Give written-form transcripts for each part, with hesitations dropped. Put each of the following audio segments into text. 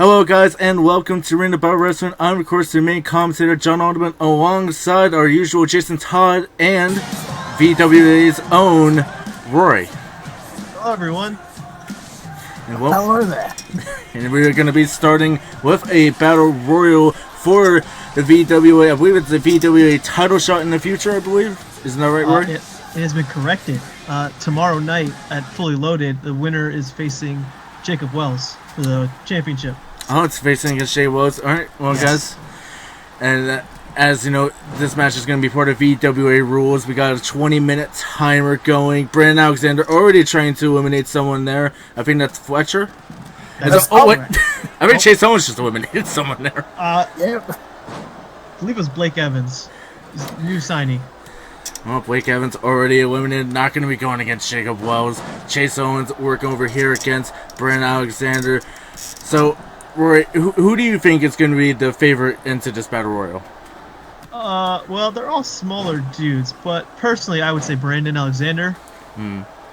Hello guys and welcome to Ring About Wrestling. I'm of course the main commentator John Alderman alongside our usual Jason Todd and VWA's own Roy. Hello everyone. And hello there. And we're going to be starting with a battle royal for the VWA. I believe it's the VWA title shot in the future, I believe. Isn't that right, Roy? It has been corrected. Tomorrow night at Fully Loaded, the winner is facing Jacob Wells for the championship. Oh, it's facing against Jay Wells. Alright, well, yes. Guys. And as you know, this match is going to be part of VWA rules. We got a 20-minute timer going. Brandon Alexander already trying to eliminate someone there. I think that's Fletcher. Wait. I mean, Chase Owens just eliminated someone there. Yeah. I believe it was Blake Evans. New signing. Well, Blake Evans already eliminated. Not going to be going against Jacob Wells. Chase Owens working over here against Brandon Alexander. So, Roy, who do you think is going to be the favorite into this battle royal? Well, they're all smaller dudes, but personally, I would say Brandon Alexander,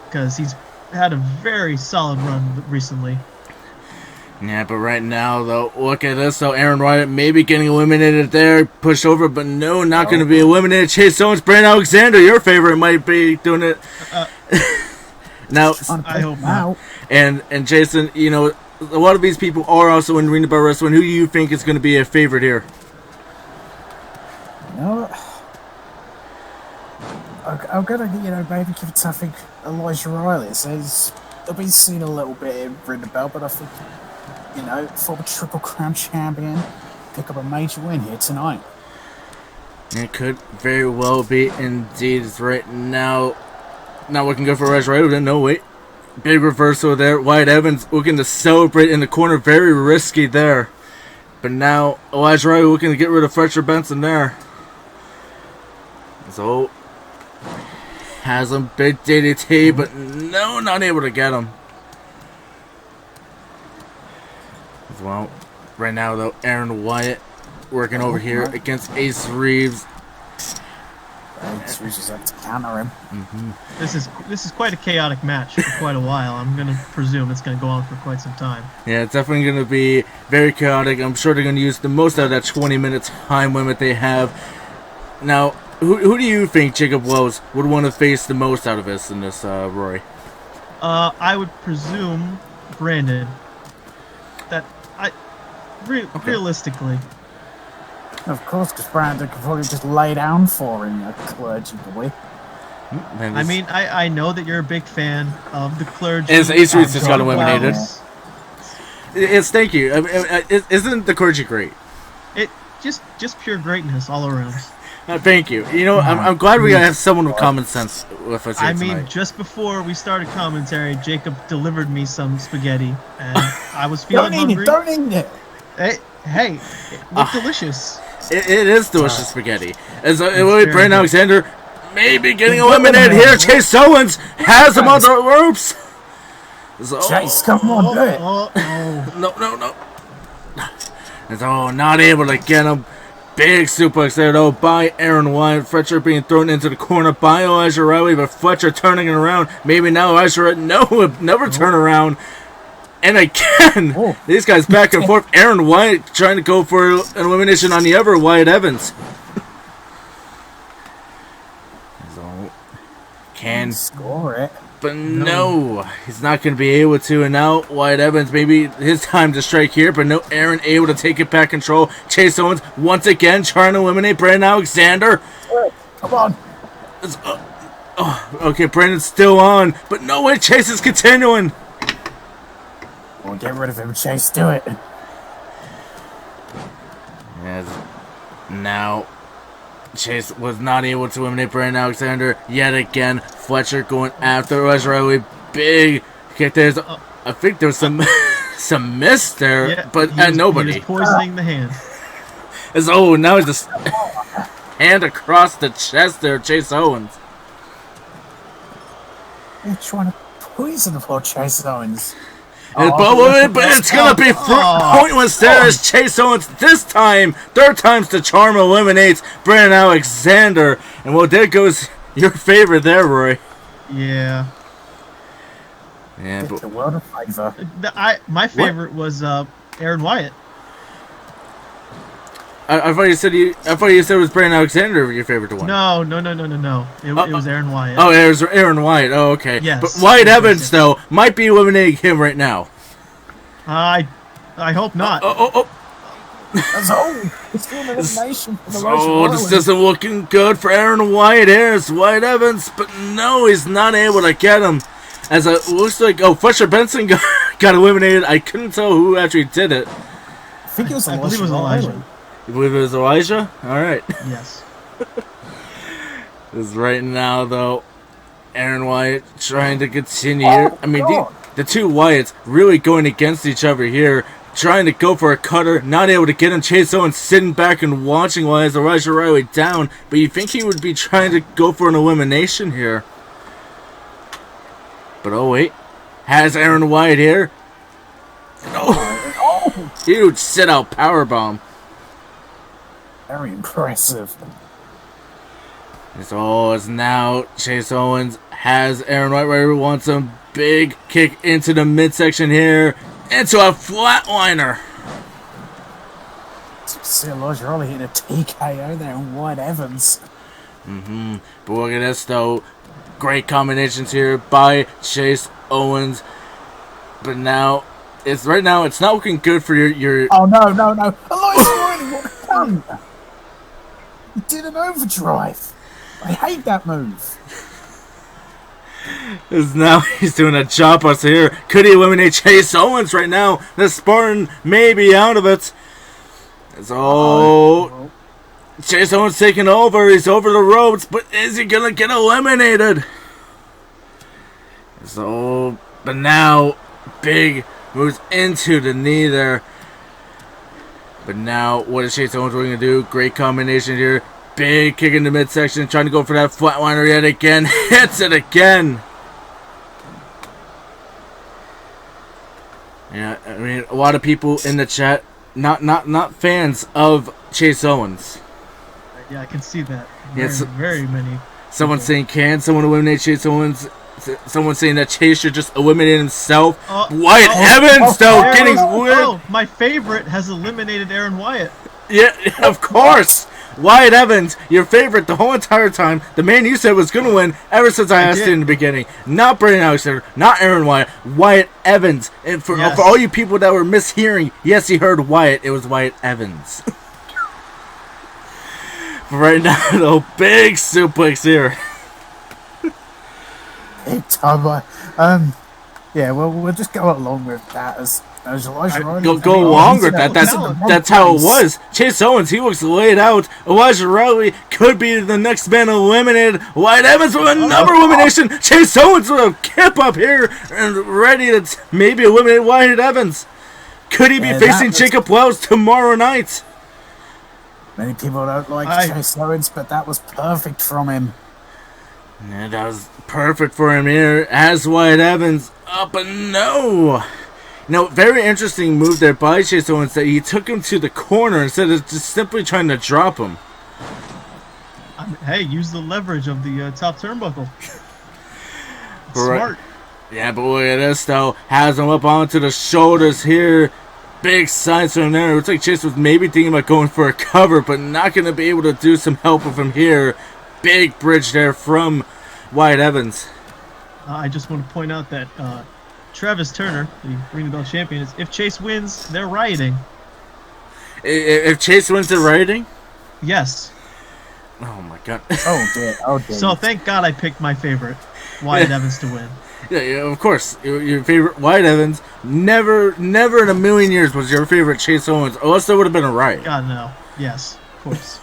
because he's had a very solid run recently. Yeah, but right now, though, look at this. So Aaron Wyatt maybe getting eliminated there, pushed over, but no, not going to be eliminated. Chase Owens, Brandon Alexander, your favorite, might be doing it. Now, I hope not. And Jason, you know, a lot of these people are also in Ring About Wrestling. Who do you think is going to be a favorite here? No, I'm going to, maybe give it something Elijah Riley. Says they'll be seen a little bit in Ring About, but I think, former Triple Crown champion, pick up a major win here tonight. It could very well be indeed. Right now. Now we can go for Elijah Riley. No, wait. Big reversal there. Wyatt Evans looking to celebrate in the corner. Very risky there. But now Elijah Riley looking to get rid of Fletcher Benson there. So has him big DDT, but no, not able to get him. Well, right now though, Aaron Wyatt working over here against Ace Reeves. Ace Reeves is up to counter him. This is quite a chaotic match for quite a while. I'm going to presume it's going to go on for quite some time. Yeah, it's definitely going to be very chaotic. I'm sure they're going to use the most out of that 20-minute time limit they have. Now, who do you think Jacob Wells would want to face the most out of this in this, Roy? I would presume Brandon. Realistically. Of course, because Brandon could probably just lay down for him, a clergy boy. I mean, I know that you're a big fan of the clergy. As Ace Reeves just got eliminated. Yes, thank you. Isn't the clergy great? It just pure greatness all around. Thank you. You know, I'm glad we have someone with common sense with us here tonight. I mean, just before we started commentary, Jacob delivered me some spaghetti, and I was feeling hungry. Don't eat it. Hey, it looked delicious. It is delicious spaghetti. As Brandon Alexander maybe getting eliminated here. Chase Owens has him on the ropes. Chase, come on, do it. No. And so not able to get him. Big suplex there though by Aaron Wyatt. Fletcher being thrown into the corner by Elijah Riley, but Fletcher turning it around. Maybe now Elijah Riley never turn around. And again, these guys back and forth. Aaron Wyatt trying to go for an elimination on the other Wyatt Evans. So, can score it. But no, he's not going to be able to. And now Wyatt Evans, maybe his time to strike here. But no, Aaron able to take it back control. Chase Owens once again trying to eliminate Brandon Alexander. Come on. Okay, Brandon's still on. But no way, Chase is continuing. We'll get rid of him, Chase. Do it. Yes. Now, Chase was not able to eliminate Brandon Alexander yet again. Fletcher going after Elijah Riley. Big kick there. I think there was some miss there, but nobody. He was poisoning the hand. Now he's just hand across the chest there, Chase Owens. You're trying to poison the poor Chase Owens. But it's going to be pointless there as Chase Owens this time, third time's the charm, eliminates Brandon Alexander. And well, there goes your favorite there, Roy. Yeah. Yeah, but the world of favor. My favorite was Aaron Wyatt. I thought you said it was Brandon Alexander your favorite one. No. It was Aaron Wyatt. Oh, it was Aaron Wyatt. Oh, okay. Yes. But Wyatt Evans though might be eliminating him right now. I hope not. It's the elimination for the Oh, this isn't looking good for Aaron Wyatt. Here's Wyatt Evans, but no, he's not able to get him. As it looks like, Fletcher Benson got eliminated. I couldn't tell who actually did it. I think it was I believe it was Elijah. You believe it was Elijah? All right. Yes. This right now, though, Aaron Wyatt trying to continue here. I mean, the two Wyatts really going against each other here. Trying to go for a cutter, not able to get him. Chase Owens sitting back and watching while has Elijah Riley down. But you think he would be trying to go for an elimination here. But oh wait, has Aaron Wyatt here. Oh, huge sit-out powerbomb. Very impressive. It's now Chase Owens has Aaron Wyatt where he wants him. Big kick into the midsection here. Into a flatliner. See Elijah Riley hitting a TKO there on Wyatt Evans. But look at this though. Great combinations here by Chase Owens. But now it's not looking good for your Oh no. Elijah Riley, what a gun! He did an overdrive. I hate that move. Is now he's doing a job us here. Could he eliminate Chase Owens right now? The Spartan may be out of it. So Chase Owens taking over. He's over the ropes, but is he gonna get eliminated? So, but now Big moves into the knee there. But now, what is Chase Owens going to do? Great combination here. Big kick in the midsection, trying to go for that flatliner yet again. Hits it again. Yeah, I mean, a lot of people in the chat not fans of Chase Owens. Yeah, I can see that. Very many. Someone saying, can someone eliminate Chase Owens? Someone saying that Chase should just eliminate himself. Wyatt Evans, though, getting weird. My favorite has eliminated Aaron Wyatt. Yeah, of course. Wyatt Evans, your favorite the whole entire time. The man you said was going to win ever since I asked you in the beginning. Not Brandon Alexander, not Aaron Wyatt. Wyatt Evans. And for all you people that were mishearing, yes, you heard Wyatt. It was Wyatt Evans. But right now, though, big suplex here. Big time. Yeah, well, we'll just go along with that as Elijah Riley. Go along with that. That's how it was. Chase Owens, he looks laid out. Elijah Riley could be the next man eliminated. Wyatt Evans with another elimination. Chase Owens with a kip up here and ready to maybe eliminate Wyatt Evans. Could he be facing Jacob Wells tomorrow night? Many people don't like Chase Owens, but that was perfect from him. Yeah, that was perfect for him here. As Wyatt Evans up and no. Very interesting move there by Chase Owens that he took him to the corner instead of just simply trying to drop him. Hey, use the leverage of the top turnbuckle. Smart. Yeah, but look at this though. Has him up onto the shoulders here. Big sides from there. It looks like Chase was maybe thinking about going for a cover, but not going to be able to do some help with him here. Big bridge there from Wyatt Evans. I just want to point out that Travis Turner, the Ring of Bell champion, is if Chase wins, they're rioting. If Chase wins, they're rioting? Yes. Oh my god. Oh dear. So thank God I picked my favorite, Wyatt Evans, to win. Yeah, of course. Your favorite Wyatt Evans. Never in a million years was your favorite Chase Owens, unless there would have been a riot. God, no. Yes, of course.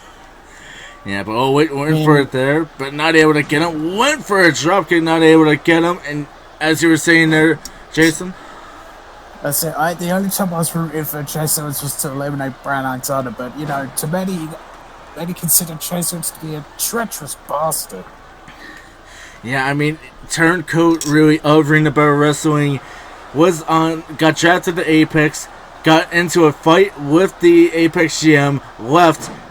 Yeah, but went for it there, but not able to get him. Went for a dropkick, not able to get him. And as you were saying there, Jason? That's it. The only time I was rooting for Chase Owens was to eliminate Brandon Alexander, but, to many consider Chase Owens to be a treacherous bastard. Yeah, I mean, turncoat really of Ring of Bell Wrestling got drafted to Apex, got into a fight with the Apex GM,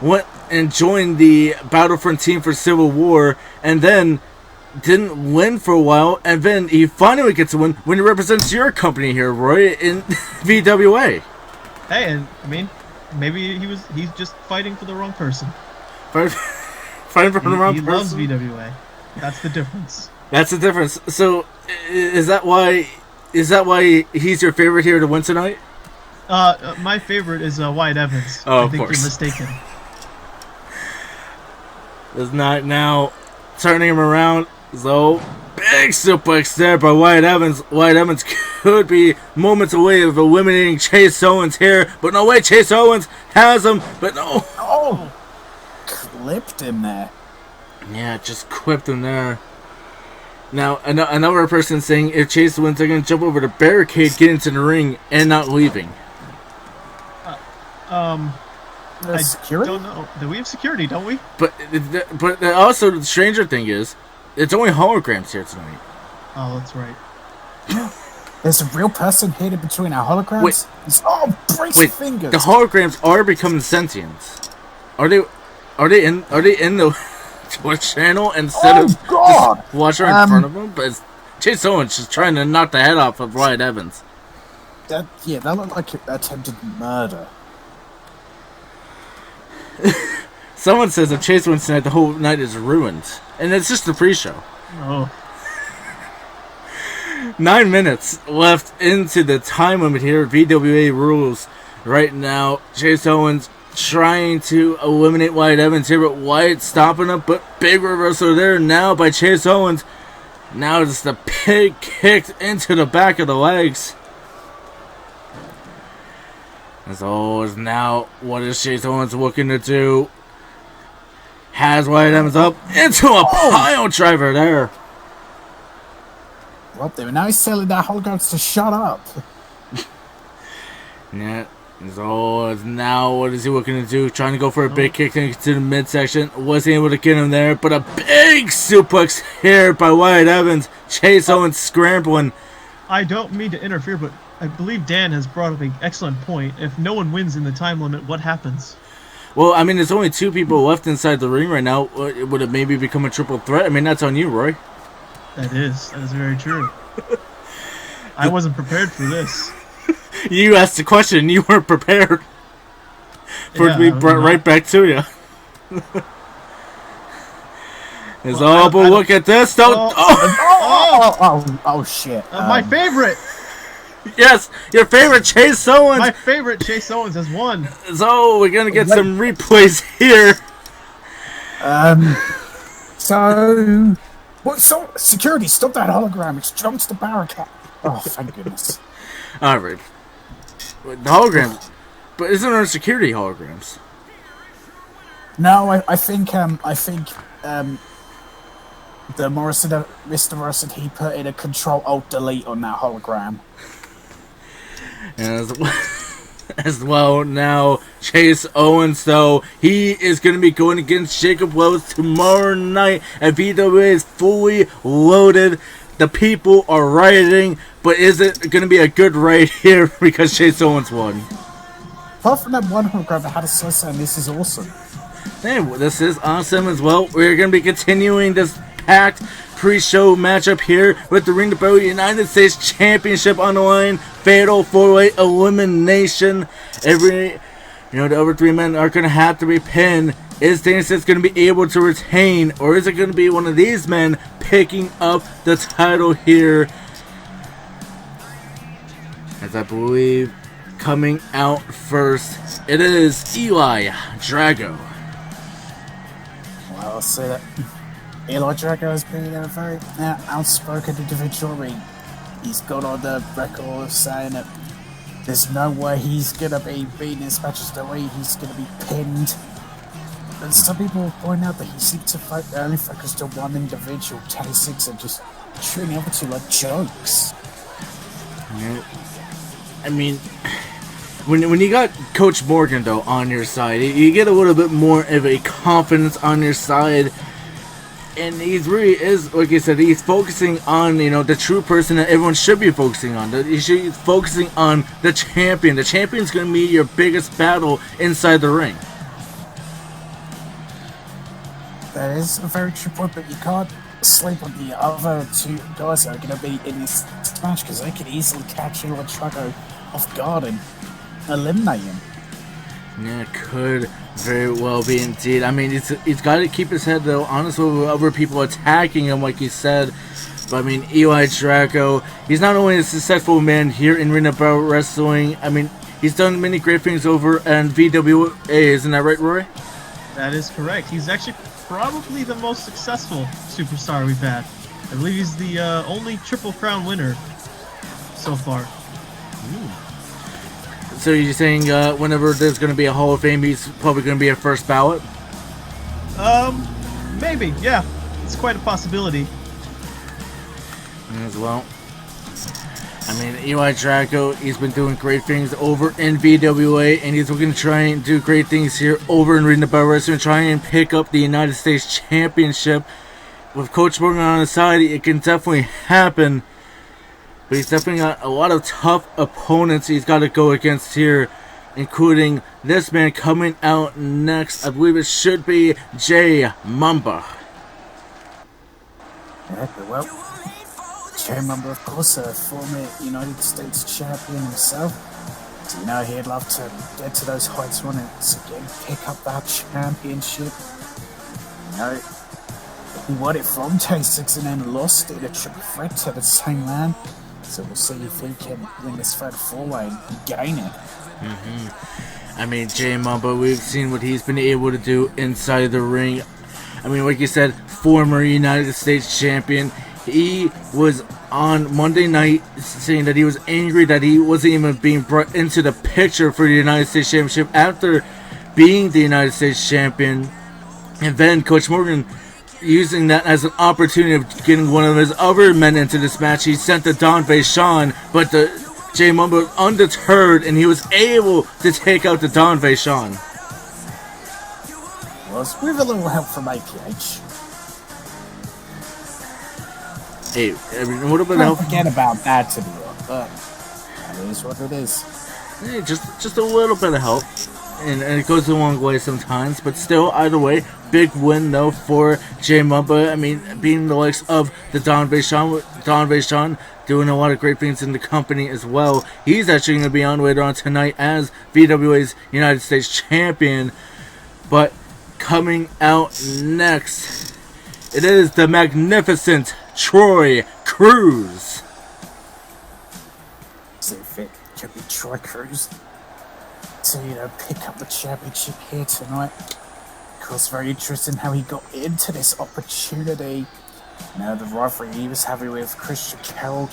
went and joined the Battlefront team for Civil War, and then didn't win for a while, and then he finally gets to win when he represents your company here, Roy, in VWA. Hey, and I mean, maybe he's just fighting for the wrong person. Fighting for the wrong He person? loves VWA. That's the difference. That's the difference. So, is that why he's your favorite here to win tonight? My favorite is Wyatt Evans. Oh, I of think course. you're mistaken. Is not now turning him around. So, big suplex there by Wyatt Evans. Wyatt Evans could be moments away of eliminating Chase Owens here. But no way, Chase Owens has him. But no. Oh! Clipped him there. Yeah, just clipped him there. Now, another person saying if Chase wins, they're going to jump over the barricade, get into the ring, and not leaving. Security? Don't know. Do we have security, don't we? But also, the stranger thing is, it's only holograms here tonight. Oh, that's right. There's a real person hidden between our holograms? Wait. Brace Wait, your fingers! the holograms are becoming sentient. Are they in the Twitch channel instead of God! just watching in front of them? But it's Chase Owens just trying to knock the head off of Wyatt Evans. That looked like attempted murder. Someone says if Chase wins tonight, the whole night is ruined. And it's just the pre-show. Oh. 9 minutes left into the time limit here. VWA rules right now. Chase Owens trying to eliminate Wyatt Evans here, but Wyatt stopping him. But big reversal there now by Chase Owens. Now just a pig kicked into the back of the legs. As always, now what is Chase Owens looking to do? Has Wyatt Evans up into a pile driver there. Well, they were now telling their holograms to shut up. Yeah. As always, now what is he looking to do? Trying to go for a big kick into the midsection. Wasn't able to get him there, but a big suplex here by Wyatt Evans. Chase Owens scrambling. I don't mean to interfere, but I believe Dan has brought up an excellent point. If no one wins in the time limit, what happens? Well, I mean, there's only 2 people left inside the ring right now. Would it maybe become a triple threat? I mean, that's on you, Roy. That is very true. I wasn't prepared for this. You asked the question, you weren't prepared for it to be brought right back to you. But look at this. Oh shit. My favorite! Yes, your favorite Chase Owens. My favorite Chase Owens has won. So we're gonna get some replays here. So security, stop that hologram! It's jumped the barricade. Oh, thank goodness. All right, the holograms, but isn't there security holograms? No, I think the Mr. Morrison, he put in a Control-Alt-Delete on that hologram. As well, now Chase Owens, though, he is going to be going against Jacob Wells tomorrow night. And VWA is fully loaded. The people are rioting, but is it going to be a good raid here because Chase Owens won? Apart from that one hologram that had a slice, and this is awesome. Hey, this is awesome as well. We're going to be continuing this packed pre-show matchup here with the Ring to Bell United States Championship on the line. Fatal 4-way elimination. The other 3 men are going to have to be pinned. Is Danielson going to be able to retain, or is it going to be one of these men picking up the title here? As I believe coming out first, it is Eli Drago. Well, I'll say that Eli Drago has been a very outspoken individual. He's got on the record of saying that there's no way he's going to be beating his matches, the way he's going to be pinned. And some people point out that he seems to only focused on one individual, 10-6, and just treating the other 2 like jokes. Yeah. I mean, when you got Coach Morgan, though, on your side, you get a little bit more of a confidence on your side. And he's really is, like I said, he's focusing on, the true person that everyone should be focusing on. He's focusing on the champion. The champion's going to be your biggest battle inside the ring. That is a very true point, but you can't sleep on the other 2 guys that are going to be in this match, because they could easily catch Eli Drago off guard and eliminate him. Yeah, it could very well be indeed. I mean, he's got to keep his head, though, honestly, with other people attacking him, like you said. But, I mean, Eli Drago, he's not only a successful man here in Ring of Battle Wrestling, I mean, he's done many great things over at VWA, isn't that right, Rory? That is correct. He's actually probably the most successful superstar we've had. I believe he's the only Triple Crown winner so far. So you're saying whenever there's going to be a Hall of Fame, he's probably going to be a first ballot? Maybe, yeah. It's quite a possibility. As well. I mean, Eli Drago, he's been doing great things over in VWA, and he's looking to try and do great things here over in Ring of Battle Wrestling, try and pick up the United States Championship. With Coach Morgan on his side, it can definitely happen. But he's definitely got a lot of tough opponents he's got to go against here, including this man coming out next. I believe it should be Jay Mamba. Yeah, well, Jay Mamba, of course, a former United States champion himself. So, he'd love to get to those heights once again, pick up that championship. He won it from J6 and then lost in a triple threat to the same man. So we'll see if he can win this third four-way and gain it. I mean, Jay Mamba, we've seen what he's been able to do inside the ring. I mean, like you said, former United States champion. He was on Monday night saying that he was angry that he wasn't even being brought into the picture for the United States Championship after being the United States champion. And then Coach Morgan, using that as an opportunity of getting one of his other men into this match, he sent the Don Vachon, but the Jay Mamba was undeterred, and he was able to take out the Don Vachon. Was with a little help from APH. Hey, I mean, what about Don't help? forget about that to be honest, but that is what it is. Hey, just a little bit of help. And it goes a long way sometimes, but still, either way, big win though for Jay Mamba. I mean, being the likes of the Don Vachon doing a lot of great things in the company as well. He's actually going to be on later on tonight as VWA's United States champion. But coming out next, it is the magnificent Troy Cruz. See if it could be Troy Cruz to pick up the championship here tonight. Of course, very interesting how he got into this opportunity. The rivalry he was having with Christian Carroll,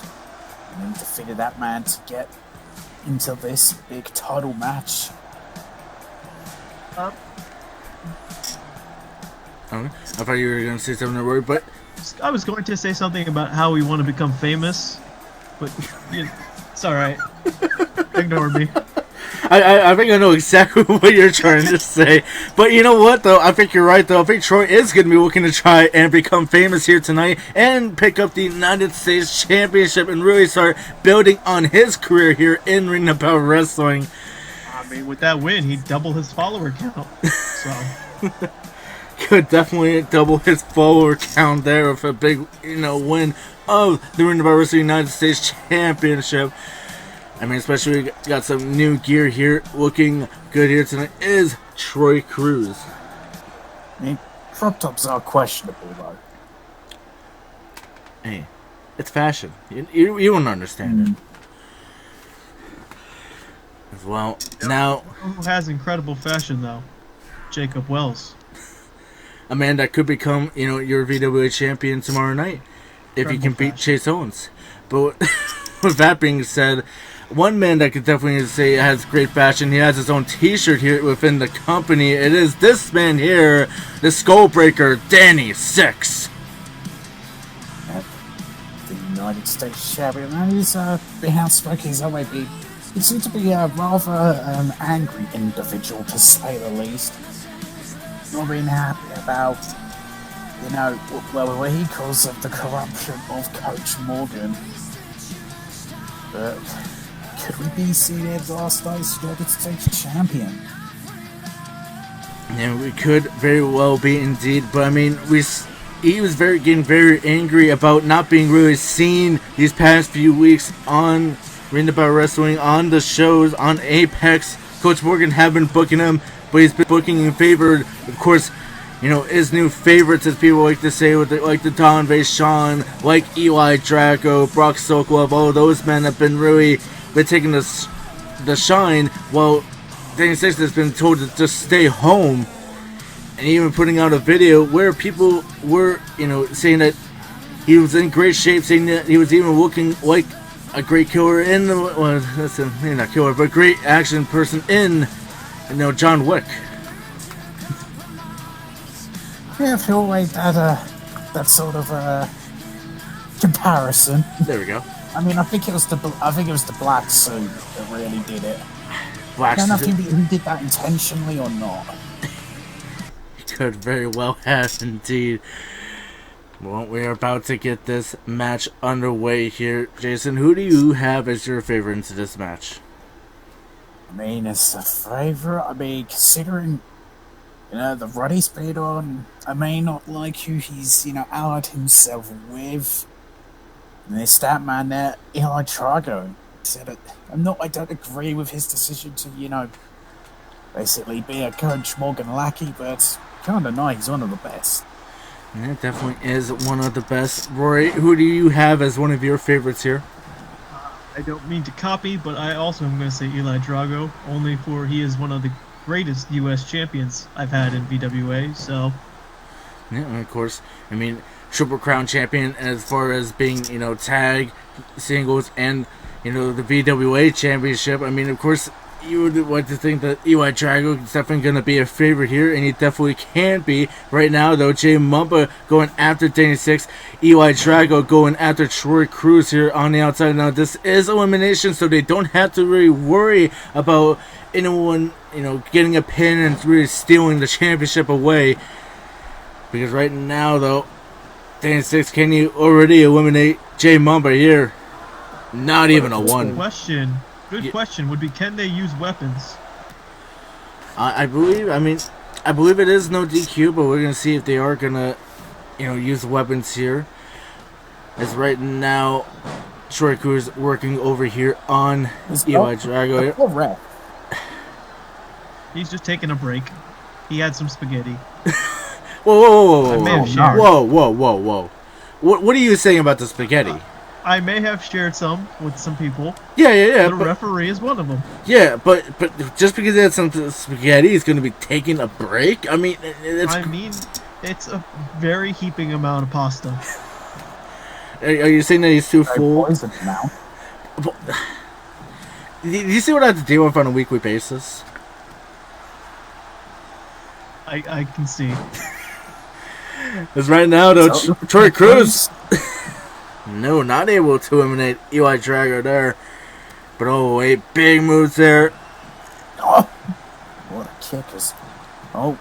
and then defeated that man to get into this big title match. I thought you were going to say something, Rory, but I was going to say something about how we want to become famous, but it's alright. Ignore me. I think I know exactly what you're trying to say. But you know what, though? I think you're right, though. I think Troy is going to be looking to try and become famous here tonight and pick up the United States Championship and really start building on his career here in Ring of Battle Wrestling. I mean, with that win, he'd double his follower count. So Could definitely double his follower count there with a big, win of the Ring of Battle Wrestling United States Championship. I mean, especially we got some new gear here. Looking good here tonight is Troy Cruz. I mean, crop tops are questionable, though. Hey, it's fashion. You won't understand it. As well. Now, who has incredible fashion, though? Jacob Wells. a man that could become, your VWA champion tomorrow night if you can beat Chase Owens. But with that being said, one man that could definitely say has great fashion, he has his own t-shirt here within the company. It is this man here, the Skullbreaker, Danny Six. The United States champion, and he's been outspoken. He's always been. He seems to be a rather angry individual, to say the least. Not being happy about, what he calls the corruption of Coach Morgan. But could we be seen as last night's United States champion? Yeah, we could very well be indeed, but I mean, he was getting very angry about not being really seen these past few weeks on reading about wrestling on the shows on Apex. Coach Morgan have been booking him, but he's been booking in favor, of course, his new favorites, as people like to say, with like the Don Sean, like Eli Drago, Brock Sokolov. All those men have been really taking the shine, while Danny Six has been told to just stay home. And even putting out a video where people were, saying that he was in great shape, saying that he was even looking like a great killer in the, well, maybe not killer, but great action person in, John Wick. Yeah, I feel like that sort of comparison. There we go. I mean, I think it was the black suit that really did it. Black I don't know suit. if he did that intentionally or not. Could very well have indeed. Well, we're about to get this match underway here. Jason, who do you have as your favorite into this match? I mean, it's a favorite. I mean, considering, the run he's been on, I may not like who he's, allied himself with. And this stat man there, Eli Drago, said it. I don't agree with his decision to, basically be a Coach Morgan lackey, but kind of nice. He's one of the best. Yeah, definitely is one of the best. Rory, who do you have as one of your favorites here? I don't mean to copy, but I also am going to say Eli Drago, only for he is one of the greatest U.S. champions I've had in VWA, so... Yeah, and of course, I mean, Triple Crown champion as far as being, tag, singles, and, the VWA championship. I mean, of course, you would like to think that Eli Drago is definitely going to be a favorite here, and he definitely can be. Right now, though, Jay Mumba going after Danny Six, Eli Drago going after Troy Cruz here on the outside. Now, this is elimination, so they don't have to really worry about anyone, getting a pin and really stealing the championship away. Because right now, though, Danny Six, can you already eliminate Jay Mumba here? Not even a one. Good question would be, can they use weapons? I believe it is no DQ, but we're gonna see if they are gonna, use weapons here. As right now, Troy Cruz working over here on Eli Drago. He's just taking a break. He had some spaghetti. Whoa! I may have shared. Whoa! What are you saying about the spaghetti? I may have shared some with some people. Yeah. The referee is one of them. Yeah, but just because he had some spaghetti, he's going to be taking a break? I mean, it's a very heaping amount of pasta. Are you saying that he's too full? Now. Do you see what I have to deal with on a weekly basis? I can see. Because right now, though, Troy Cruz... No, not able to eliminate Eli Drago there. But oh wait, big moves there. Oh, what a kick is. Oh,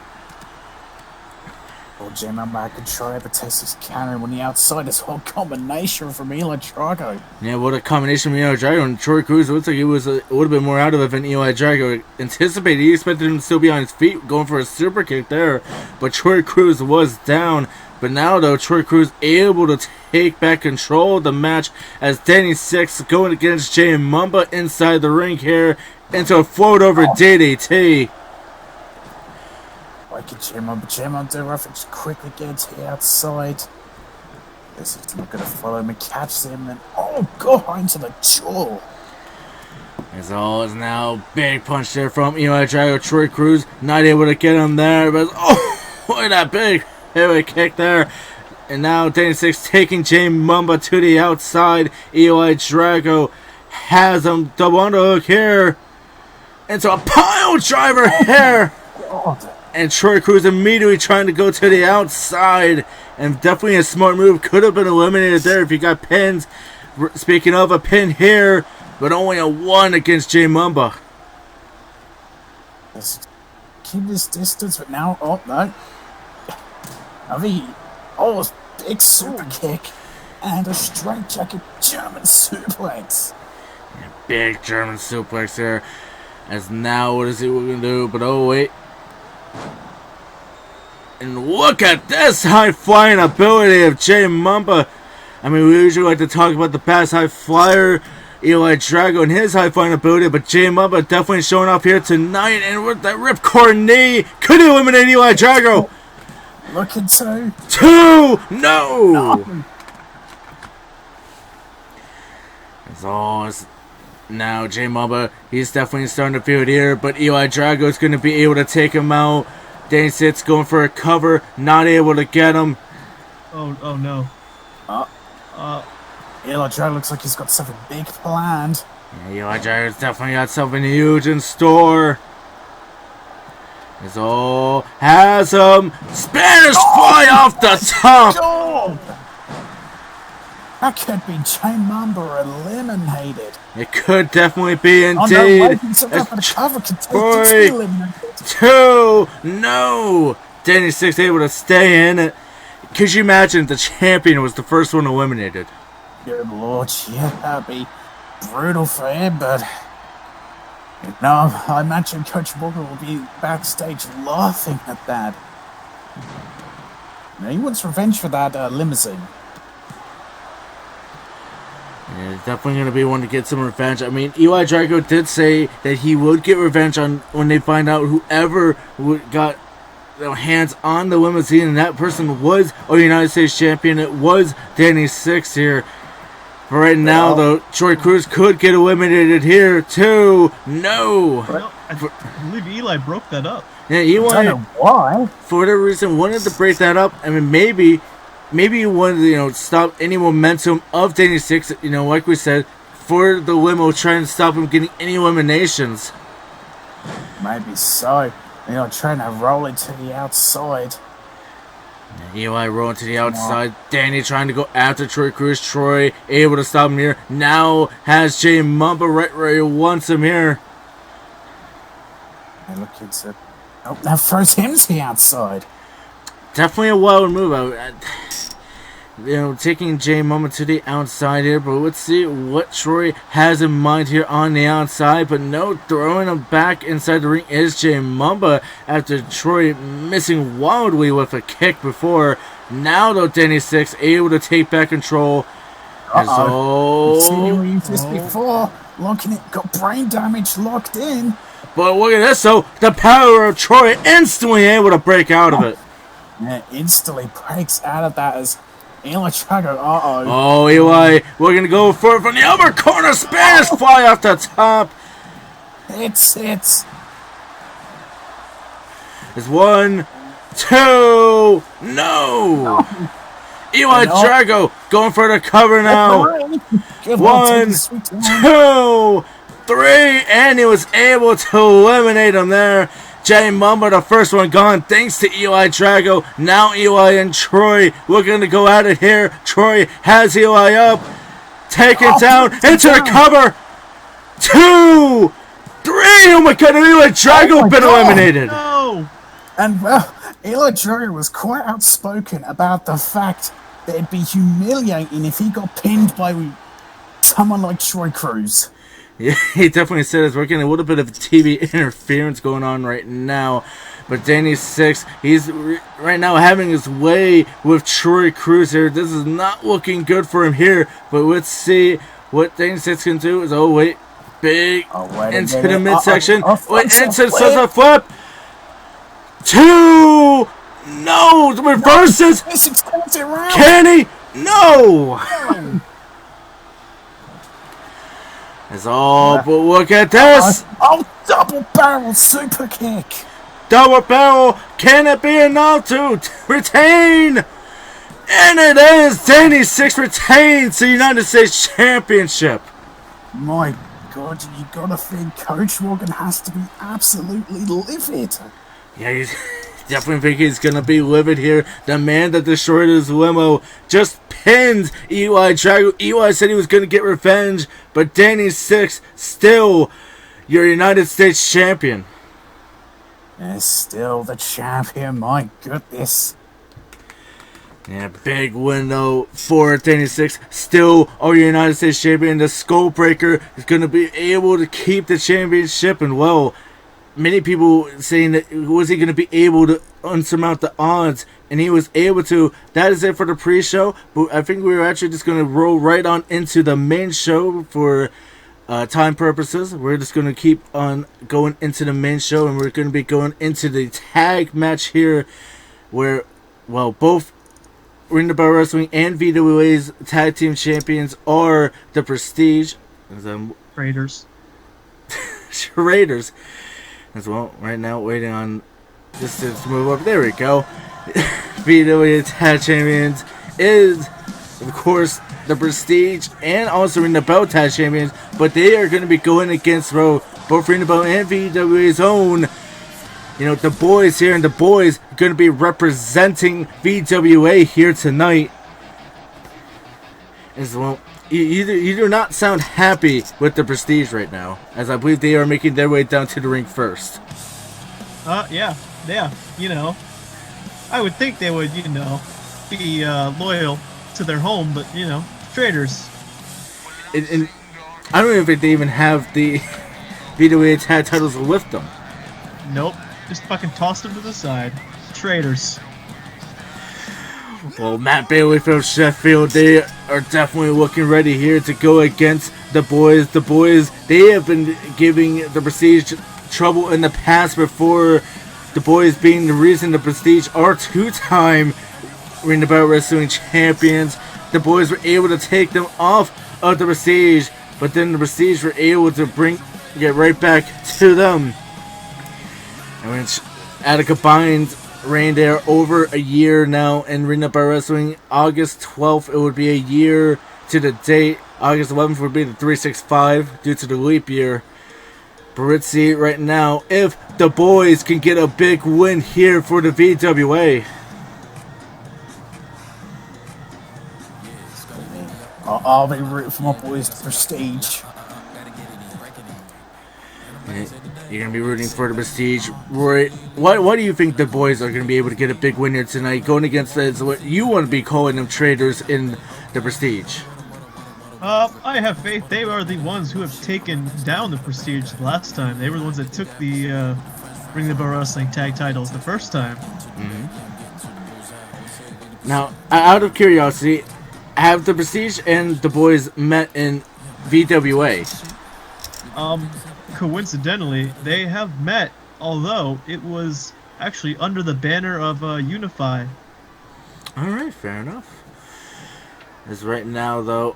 Jim, I'm back and try to test his counter when the outside this whole combination from Eli Drago. Yeah, what a combination from Eli Drago and Troy Cruz. It looks like he was a little bit more out of it than Eli Drago anticipated. He expected him to still be on his feet, going for a super kick there. But Troy Cruz was down. But now, though, Troy Cruz able to take back control of the match as Danny Six going against Jay Mumba inside the ring here into a float over DDT. Like a Jay Mumba, the reference quickly gets to the outside. This is not going to follow him and catch him, and go into the jaw. As all is now big punch there from Eli Drago. Troy Cruz not able to get him there, but look at that big heavy kick there. And now Danny Six taking Jay Mumba to the outside. Eli Drago has him double underhook here into a pile driver here. And Troy Cruz immediately trying to go to the outside. And definitely a smart move. Could have been eliminated there if he got pins. Speaking of a pin here, but only a 1 against Jay Mumba. Keep this distance, but now, no. Big super kick and a straight jacket German suplex. Yeah, big German suplex there. As now, what is he going to do? But wait. And look at this high flying ability of Jay Mumba. I mean, we usually like to talk about the past high flyer Eli Drago and his high flying ability, but Jay Mamba definitely showing up here tonight, and with that ripcord knee, could eliminate Eli Drago. Looking to 2, no. It's all now Jay Mamba. He's definitely starting to feel it here, but Eli Drago is going to be able to take him out. Danny Six going for a cover, not able to get him. Oh no. Eli Drago looks like he's got something big planned. Yeah, Eli Drago's definitely got something huge in store. It's all has him. Spanish fly off the top. God! That could be Jay Mamba eliminated. It could definitely be Oh no, indeed. waiting for the cover could take Boy. to eliminated. 2, no. Danny Six able to stay in it. Could you imagine the champion was the first one eliminated? Good lord, yeah, that'd be brutal for him, but no, I imagine Coach Morgan will be backstage laughing at that. Now, he wants revenge for that limousine. Yeah, definitely going to be one to get some revenge. I mean, Eli Drago did say that he would get revenge on when they find out whoever got hands on the limousine, and that person was a United States champion. It was Danny Six here. But right now, though, Troy Cruz could get eliminated here, too. No. Well, I believe Eli broke that up. Yeah, Eli, I don't know why. for whatever reason, wanted to break that up. I mean, maybe he wanted to, stop any momentum of Danny Six, like we said, for the limo, trying to stop him getting any eliminations. Maybe so. Trying to roll it to the outside. Eli rolling to the outside. Danny trying to go after Troy Cruz. Troy able to stop him here. Now has Jay Mamba right where he wants him here. Hey, look, it's a... Oh, that throws him to the outside. Definitely a wild move. Taking Jay Mamba to the outside here, but let's see what Troy has in mind here on the outside. But no, throwing him back inside the ring is Jay Mamba after Troy missing wildly with a kick before. Now though, Danny Six able to take back control. We've seen this before. Locking it, got brain damage locked in. But look at this, though. The power of Troy instantly able to break out of it. Yeah, instantly breaks out of that as Eli Drago, Oh, Eli, we're going to go for it from the upper corner. Spanish fly off the top. It's... It's 1, 2, no. Eli Drago going for the cover now. 1, 2, 3, and he was able to eliminate him there. Jay Mamba, the first one gone, thanks to Eli Drago. Now Eli and Troy looking to go at it here. Troy has Eli up, taken down into the cover. 2, 3. Oh my God! Eli Drago been eliminated. No. And well, Eli Drago was quite outspoken about the fact that it'd be humiliating if he got pinned by someone like Troy Cruz. Yeah, he definitely said it's working. A little bit of TV interference going on right now. But Danny Six, he's right now having his way with Troy Cruz here. This is not looking good for him here. But let's see what Danny Six can do. Big into the midsection. Into the flip. 2. No, the reverses. Can he? No. It's all, but look at this! Double barrel super kick! Double barrel! Can it be enough to retain? And it is! Danny Six retains the United States Championship! My God, you gotta think Coach Morgan has to be absolutely livid. Yeah, he's definitely think he's gonna be livid here. The man that destroyed his limo just pinned Eli Drago. Eli said he was gonna get revenge, but Danny Six still your United States champion. And still the champion, my goodness. Yeah, big window for Danny Six. Still our United States champion. The Skull Breaker is gonna be able to keep the championship, and well, many people saying that was he going to be able to unsurmount the odds, and he was able to. That is it for the pre-show, but I think we're actually just going to roll right on into the main show for time purposes, we're just going to keep on going into the main show, and we're going to be going into the tag match here, where, well, both Ring the Bell Wrestling and VWA's tag team champions are the Prestige. Raiders. Raiders. As well, right now, waiting on this to move up. There we go. VWA tag champions is, of course, the Prestige and also Ring the Bell tag champions, but they are going to be going against both Ring the Bell and VWA's own, the boys here, and the boys are going to be representing VWA here tonight. As well, you do not sound happy with the Prestige right now, as I believe they are making their way down to the ring first. Yeah, I would think they would, be loyal to their home, but, traitors. And I don't even think they even have the VWA tag titles to lift them. Nope. Just fucking tossed them to the side. Traitors. Well, Matt Bailey from Sheffield, they are definitely looking ready here to go against the boys. The boys, they have been giving the Prestige trouble in the past before. The boys being the reason the Prestige are two-time Ring the Bell Wrestling champions. The boys were able to take them off of the Prestige, but then the Prestige were able to get right back to them. And at a combined reign there over a year now in Ring the Bell Wrestling. August 12th, it would be a year to the date. August 11th would be the 365 due to the leap year. But let's see right now if the boys can get a big win here for the VWA. I'll be rooting for my boys to Prestige. You're going to be rooting for the Prestige. Roy, why do you think the boys are going to be able to get a big win here tonight, going against what you want to be calling them traitors in the Prestige? I have faith they are the ones who have taken down the Prestige the last time. They were the ones that took the Ring the Bell Wrestling tag titles the first time. Mm-hmm. Now, out of curiosity, have the Prestige and the boys met in VWA? Coincidentally, they have met, although it was actually under the banner of Unify. Alright, fair enough. As right now, though,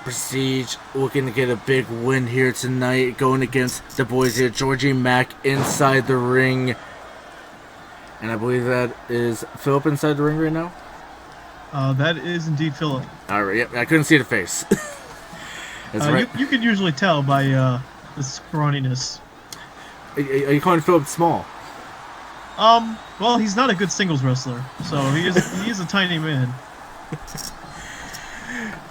Prestige looking to get a big win here tonight, going against the boys here. Georgie Mack inside the ring. And I believe that is Philip inside the ring right now? That is indeed Philip. Alright, yep, I couldn't see the face. Right. You can usually tell by the scrawniness. Are you calling Philip small? Well, he's not a good singles wrestler, so he is a tiny man.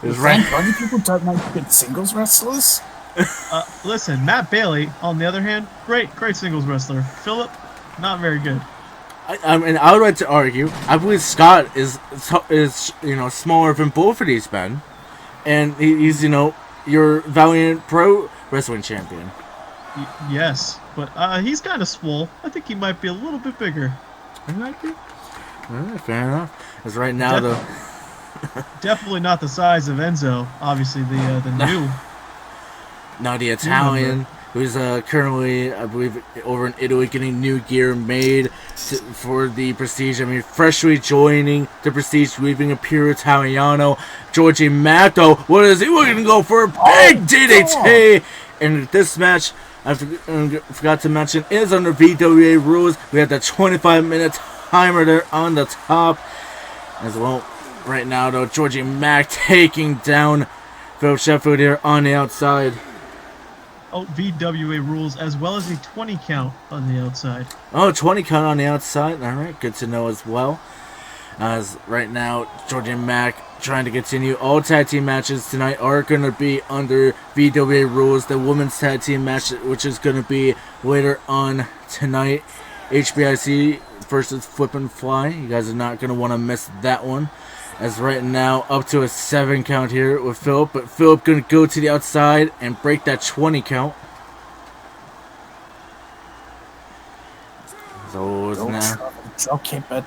Many people don't make good singles wrestlers. Listen, Matt Bailey, on the other hand, great singles wrestler. Philip, not very good. I would like to argue. I believe Scott is smaller than both of these men, and he's your Valiant Pro Wrestling champion. Yes, but he's kind of swole. I think he might be a little bit bigger. I like it. Fair enough. Because right now, though, definitely not the size of Enzo. Obviously, the new. Now the Italian, who's currently, I believe, over in Italy, getting new gear made for the Prestige. I mean, freshly joining the Prestige, leaving a pure Italiano. Georgie Matto, what is he looking to go for? A big DDT! And this match, I forgot to mention, is under VWA rules. We have the 25-minute timer there on the top. As well, right now, though, Georgie Mack taking down Phil Sheffield here on the outside. Oh, VWA rules, as well as a 20 count on the outside. Oh, 20 count on the outside. All right, good to know as well. As right now, Georgie Mack trying to continue. All tag team matches tonight are going to be under VWA rules. The women's tag team match, which is going to be later on tonight, HBIC versus Flip and Fly. You guys are not going to want to miss that one. As right now, up to a 7 count here with Philip. But Philip going to go to the outside and break that 20 count. So it's now. Drop kick, but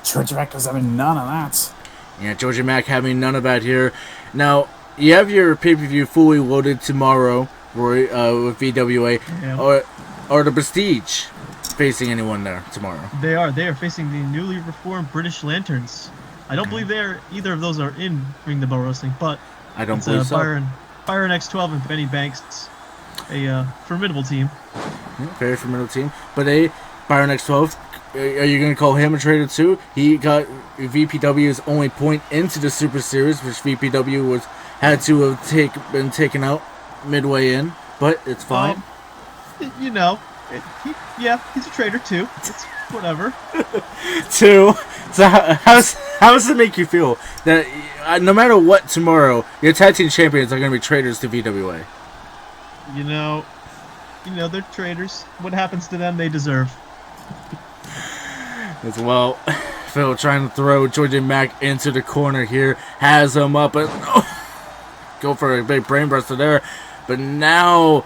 Georgie Mack was having none of that. Yeah, Georgie Mack having none of that here. Now, you have your pay-per-view fully loaded tomorrow, Roy, with VWA, Yeah. or the Prestige facing anyone there tomorrow? They are facing the newly reformed British Lanterns. I don't believe either of those are in Ring the Bell Wrestling, but I don't believe so. Byron X12 and Benny Banks, a formidable team. Very formidable team. But Byron X12, are you going to call him a traitor too? He got VPW's only point into the Super Series, which VPW had to have been taken out midway in, but it's fine. You know, he's a traitor too. It's whatever. Two. So how does it make you feel that no matter what tomorrow, your tag team champions are going to be traitors to VWA? You know, they're traitors. What happens to them, they deserve. As well, Phil trying to throw Georgia Mac into the corner here, has him up, and go for a big brain buster there. But now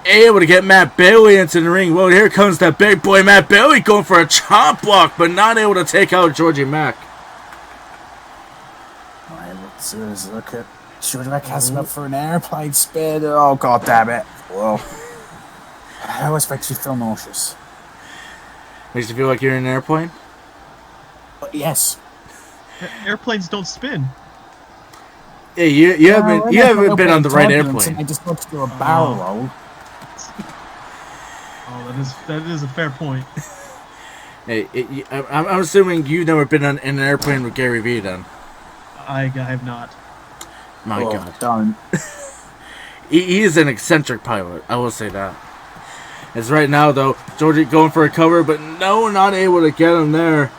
able to get Matt Bailey into the ring. Well, here comes that big boy Matt Bailey going for a chomp block, but not able to take out Georgie Mac. Let's look at Georgie Mac has him up for an airplane spin. Oh, god damn it. Whoa. I always makes you feel nauseous. Makes you feel like you're in an airplane? Yes. Airplanes don't spin. Yeah, you haven't been on the right airplane. I just looked through a barrel roll. Oh, that is a fair point. Hey, I'm assuming you've never been in an airplane with Gary Vee, then. I have not. My God. Don't. He is an eccentric pilot, I will say that. As right now, though, Georgie going for a cover, but no, not able to get him there.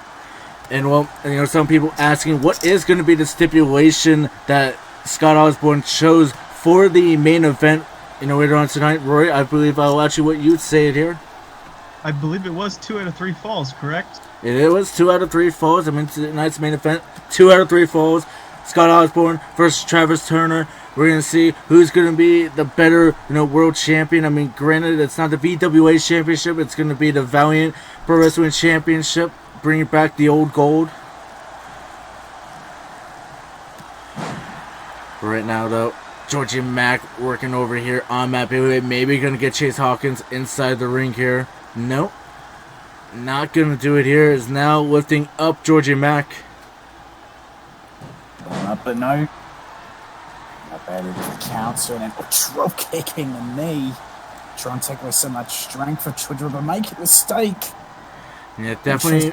And, well, some people asking what is going to be the stipulation that Scott Osborne chose for the main event, later on tonight. Roy, I believe I'll ask you what you'd say it here. I believe it was 2 out of 3 falls, correct? It was 2 out of 3 falls. I mean, tonight's main event, 2 out of 3 falls. Scott Osborne versus Travis Turner. We're going to see who's going to be the better, world champion. I mean, granted, it's not the VWA championship. It's going to be the Valiant Pro Wrestling Championship. Bringing back the old gold. Right now, though, Georgie Mac working over here on Matt Bailey. Maybe going to get Chase Hawkins inside the ring here. Nope. Not going to do it here. Is now lifting up Georgie Mac. Going up, but no. Not bad at the counter and then drop kicking the knee. Trying to take away so much strength for Georgie, but make a mistake. Yeah, definitely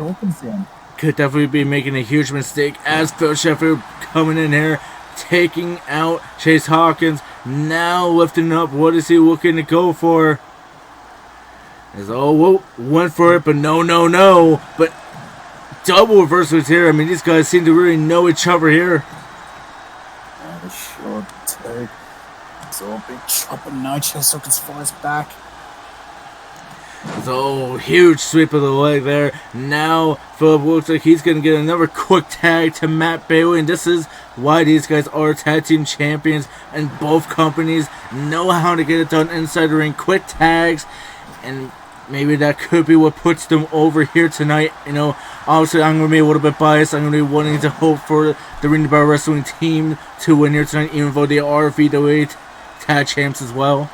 could definitely be making a huge mistake as Phil Sheffield coming in here, taking out Chase Hawkins, now lifting up. What is he looking to go for? Went for it, but no. But double reversals here. I mean, these guys seem to really know each other here. Yeah, they sure do. It's all big chop and no. Chase Hawkins flies back. So, huge sweep of the leg there. Now, Philip looks like he's going to get another quick tag to Matt Bailey. And this is why these guys are tag team champions. And both companies know how to get it done inside the ring. Quick tags. And maybe that could be what puts them over here tonight. Obviously, I'm going to be a little bit biased. I'm going to be wanting to hope for the Ring the Bell Wrestling team to win here tonight. Even though they are VWA tag champs as well.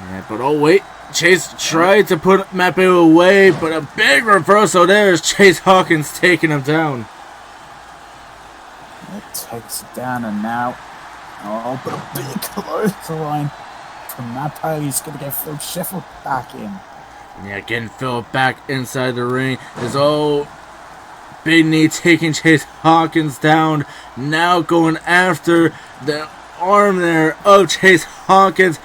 Yeah, but wait, Chase tried to put Matt Bailey away, but a big reversal there as Chase Hawkins taking him down. It takes it down, and now, but a big clothesline from Matt Bailey. He's going to get Phil Sheffield back in. Yeah, getting Phil back inside the ring. There's big knee taking Chase Hawkins down. Now going after the arm there of Chase Hawkins.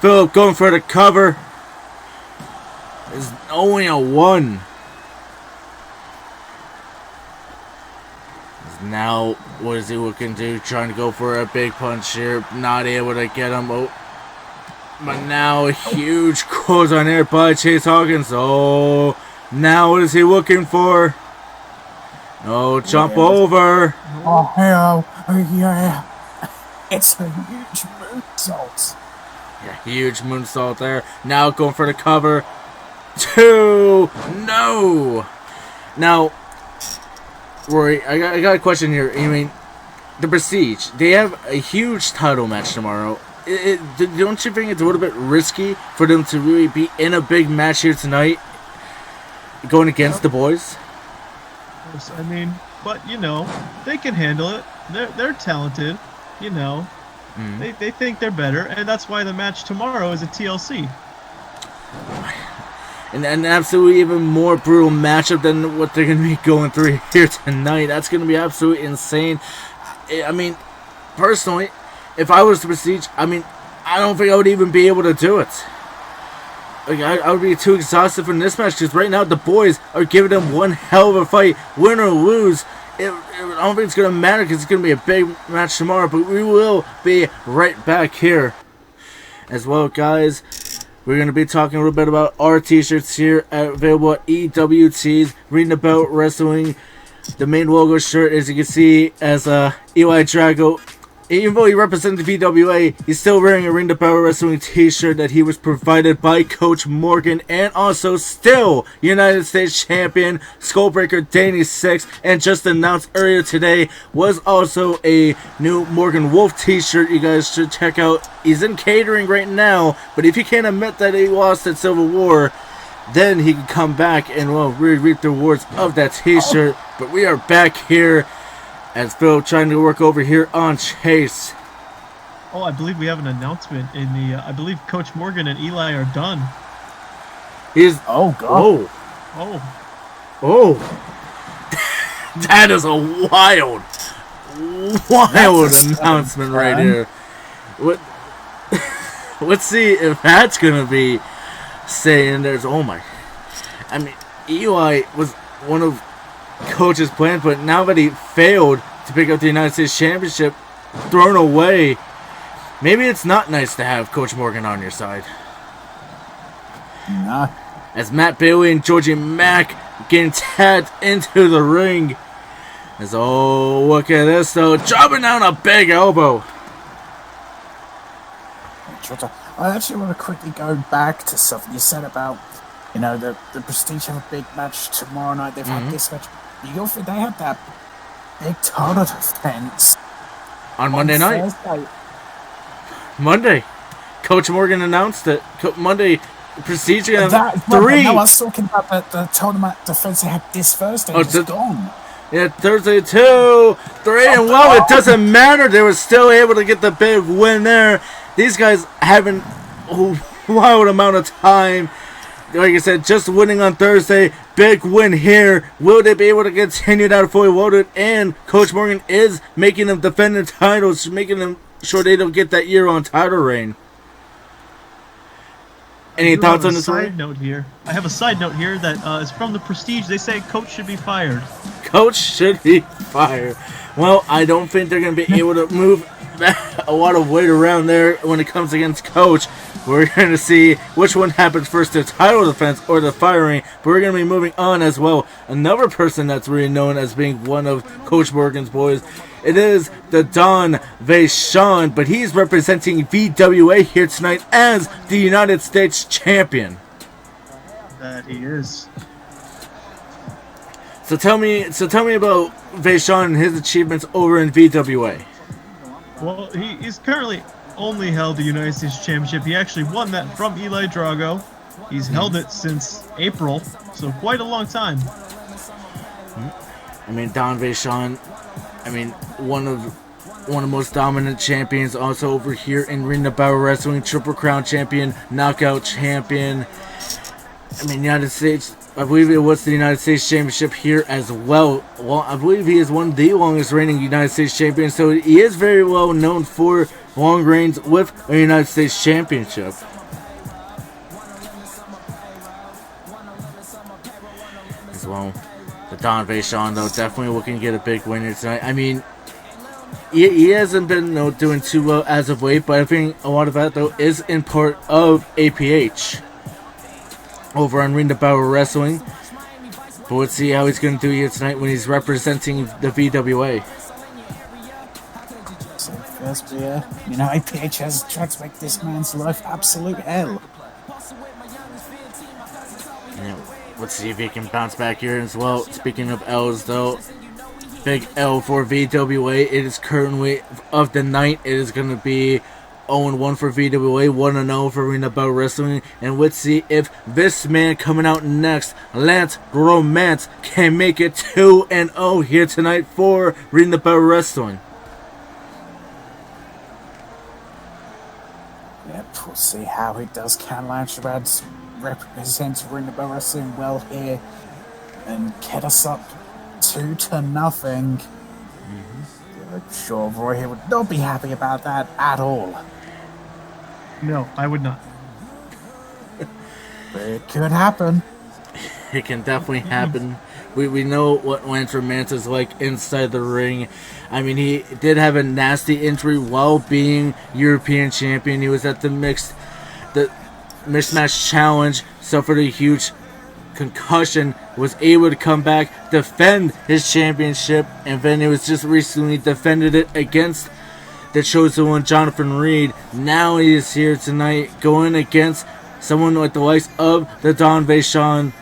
Philip going for the cover. It's only a 1. Now, what is he looking to do? Trying to go for a big punch here. Not able to get him. But now a huge clothesline there by Chase Hawkins. Now what is he looking for? Jump over. Oh, hell. Yeah. It's a huge moonsault. Yeah, huge moonsault there. Now going for the cover. 2. No. Now, Rory, I got a question here. I mean, the Prestige, they have a huge title match tomorrow. Don't you think it's a little bit risky for them to really be in a big match here tonight, going against the boys? I mean, but you know, they can handle it. They're talented. You know, they think they're better, and that's why the match tomorrow is a TLC. And an absolutely even more brutal matchup than what they're going to be going through here tonight. That's going to be absolutely insane. I mean, personally, if I was the Prestige, I mean, I don't think I would even be able to do it. Like, I would be too exhausted from this match, because right now the boys are giving them one hell of a fight. Win or lose, I don't think it's going to matter, because it's going to be a big match tomorrow, but we will be right back here. As well, guys, we're going to be talking a little bit about our t-shirts here available at EWTs, reading about wrestling. The main logo shirt, as you can see, as Eli Drago. Even though he represents the VWA, he's still wearing a Ring to Power Wrestling t-shirt that he was provided by Coach Morgan, and also still United States Champion Skullbreaker Danny Six, and just announced earlier today was also a new Morgan Wolf t-shirt you guys should check out. He's in catering right now, but if he can't admit that he lost at Civil War, then he can come back and, well, really reap the rewards of that t-shirt. But we are back here as Phil trying to work over here on Chase. Oh, I believe we have an announcement in the. I believe Coach Morgan and Eli are done. He's. Oh, God. Oh. That is a wild announcement right here. Let's see if that's going to be saying there's. Oh, my. I mean, Eli was one of Coach's plan, but now that he failed to pick up the United States Championship, thrown away, maybe it's not nice to have Coach Morgan on your side. Nah. As Matt Bailey and Georgie Mack getting tagged into the ring. As, oh, look at this though, dropping down a big elbow. I actually want to quickly go back to something you said about, you know, the Prestige have a big match tomorrow night. They've had this match. They had that big title defense on Monday night. Thursday. Monday. Coach Morgan announced it. Monday, Prestige three. No, I was talking about the tournament defense they had this Thursday. It's gone. Yeah, Thursday 2, 3, and well, it doesn't matter. They were still able to get the big win there. These guys having a wild amount of time. Like I said, just winning on Thursday, big win here. Will they be able to continue that fully loaded? And Coach Morgan is making them defend the titles, making them sure they don't get that year-on title reign. Any thoughts on this? I have a side note here that is from the Prestige. They say Coach should be fired. Coach should be fired. Well, I don't think they're going to be able to move a lot of weight around there when it comes against Coach. We're going to see which one happens first, the title defense or the firing. But we're going to be moving on as well. Another person that's really known as being one of Coach Morgan's boys. It is the Don Vachon, but he's representing VWA here tonight as the United States Champion. That he is. So tell me about Vachon and his achievements over in VWA. Well, he's currently only held the United States Championship. He actually won that from Eli Drago. He's held it since April, so quite a long time. I mean, Don Vachon, one of the most dominant champions, also over here in Ring of Power Wrestling, Triple Crown champion, Knockout champion. United States, I believe it was the United States Championship here as well. Well, I believe he is one of the longest reigning United States champions, so he is very well known for long reigns with a United States Championship. As well, the Don Vachon, though, definitely looking to get a big win here tonight. He hasn't been doing too well as of late, but I think a lot of that, though, is in part of APH. Over on Ring of Power Wrestling. But let's see how he's going to do here tonight when he's representing the VWA. So first, APH has tried to make this man's life absolute hell. Yeah, let's see if he can bounce back here as well. Speaking of L's, though, big L for VWA. It is currently, of the night, it is going to be 0-1 for VWA, 1-0 for Arena Battle Wrestling. And let's see if this man coming out next, Lance Romance, can make it 2-0 here tonight for Arena Battle Wrestling. Yep, we'll see how he does. Can Lance Romance represent Arena Battle Wrestling well here and get us up 2-0? I'm sure Roy here would not be happy about that at all. No, I would not. But it could happen. It can definitely happen. We know what Lance Romance is like inside the ring. I mean, he did have a nasty injury while being European champion. He was at the Mismatch Challenge, suffered a huge concussion, was able to come back, defend his championship, and then he was just recently defended it against the chosen one, Jonathan Reed. Now he is here tonight going against someone like the likes of the Don Vachon.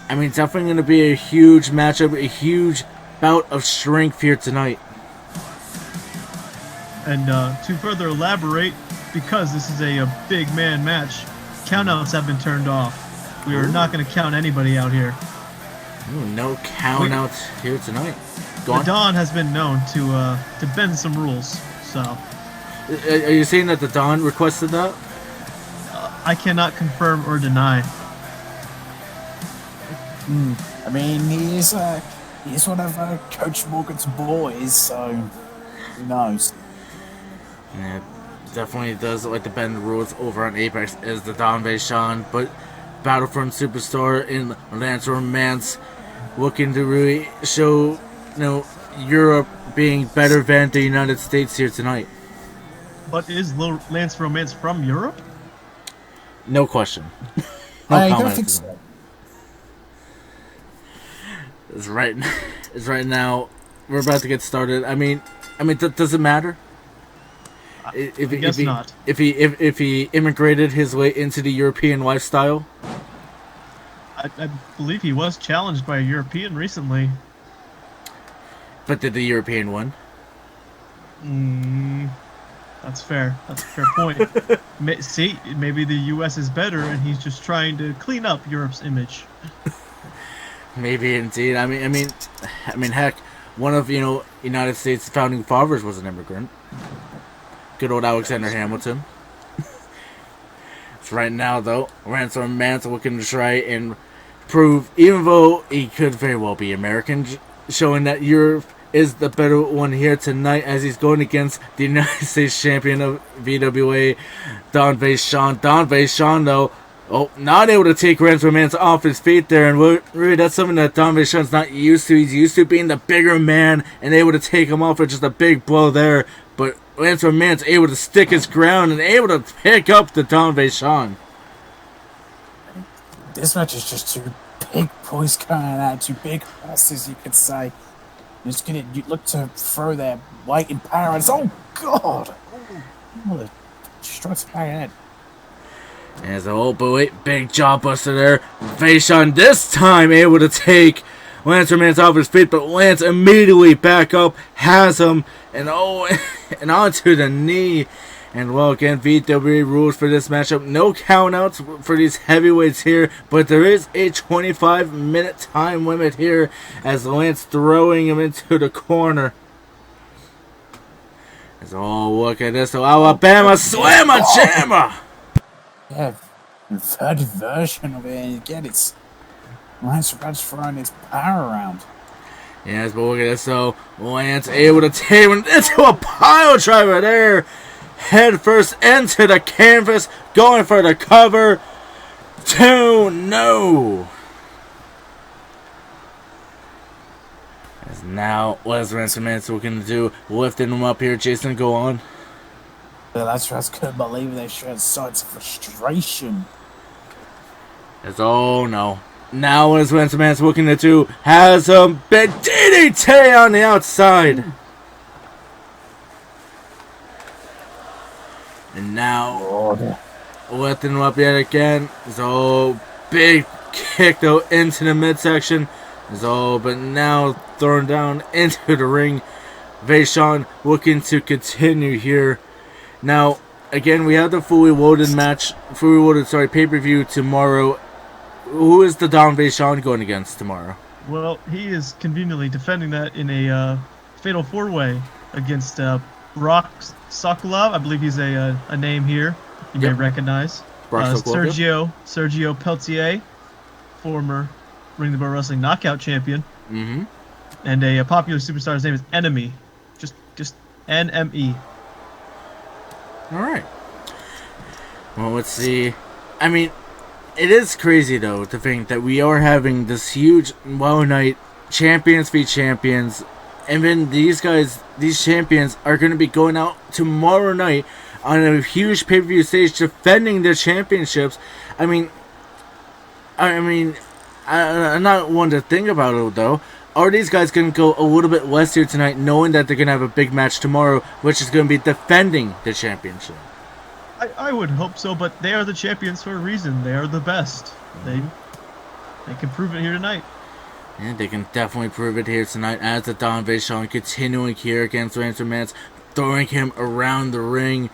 I mean, definitely going to be a huge matchup, a huge bout of strength here tonight. And to further elaborate, because this is a big man match, countouts have been turned off. We are not going to count anybody out here. Ooh, no countouts here tonight. Go on. The Don has been known to bend some rules, so... Are you saying that the Don requested that? I cannot confirm or deny. I mean, he's one of Coach Morgan's boys, so who knows? Yeah, definitely does like to bend the rules over on Apex is the Don Vachon, but Battlefront superstar in Lance Romance looking to really show, Europe being better than the United States here tonight. But is Lance Romance from Europe? No question. No I comment. don't think so. It's right now. We're about to get started. I mean, does it matter? I guess not. If he immigrated his way into the European lifestyle. I believe he was challenged by a European recently. But did the European win? That's fair. That's a fair point. See, maybe the U.S. is better, and he's just trying to clean up Europe's image. Maybe indeed. I mean, heck, one of United States' founding fathers was an immigrant. Good old Alexander Hamilton. So right now, though, Lance Romance looking to try and prove, even though he could very well be American, showing that Europe is the better one here tonight as he's going against the United States champion of VWA, Don Vachon. Don Vachon, though, not able to take Lance Romance off his feet there, and really that's something that Don Vachon's not used to. He's used to being the bigger man and able to take him off with just a big blow there, but Lance Romance able to stick his ground and able to pick up the Don Vachon. This match is just two big boys coming out, two big horses, you could say. You look to throw their weight in power, and it's, oh god! What a strikes back ahead. There's a whole big jaw buster there. Vachon this time able to take Lance Romance off his feet, but Lance immediately back up, has him, and and onto the knee. And well, again, VWA rules for this matchup. No countouts for these heavyweights here, but there is a 25-minute time limit here as Lance throwing him into the corner. Look at this. So Alabama Slamma Jamma! Yeah, the third version of it, and again, it's Lance Romance throwing his power around. Yes, but look at this. So Lance able to take him into a pile driver there. Head first into the canvas, going for the cover. 2-0. As now, what is Lance Romance looking to do? Lifting him up here. Jason, go on. But that's just couldn't believe they showed signs of frustration. No. Now what is Lance Romance looking to do? Has a big DDT on the outside. And now, lifting him up yet again. So, big kick though into the midsection. So, but now thrown down into the ring. Vaishon looking to continue here. Now, again, we have the fully loaded pay-per-view tomorrow. Who is the Don Vaishon going against tomorrow? Well, he is conveniently defending that in a fatal 4-way against Brock Sokolov. I believe he's a name here you may recognize. Sergio Peltier, former Ring the Bell Wrestling Knockout champion. Mm-hmm. And a popular superstar's name is Enemy. Just NME. All right. Well, let's see. I mean, it is crazy, though, to think that we are having this huge WoW night, champions v champions, and then these champions, are going to be going out tomorrow night on a huge pay-per-view stage defending their championships. I'm not one to think about it, though. Are these guys going to go a little bit less here tonight, knowing that they're going to have a big match tomorrow, which is going to be defending the championship? I would hope so, but they are the champions for a reason. They are the best. They can prove it here tonight. Yeah, they can definitely prove it here tonight as the Don Vaishon continuing here against Ransom Mance, throwing him around the ring.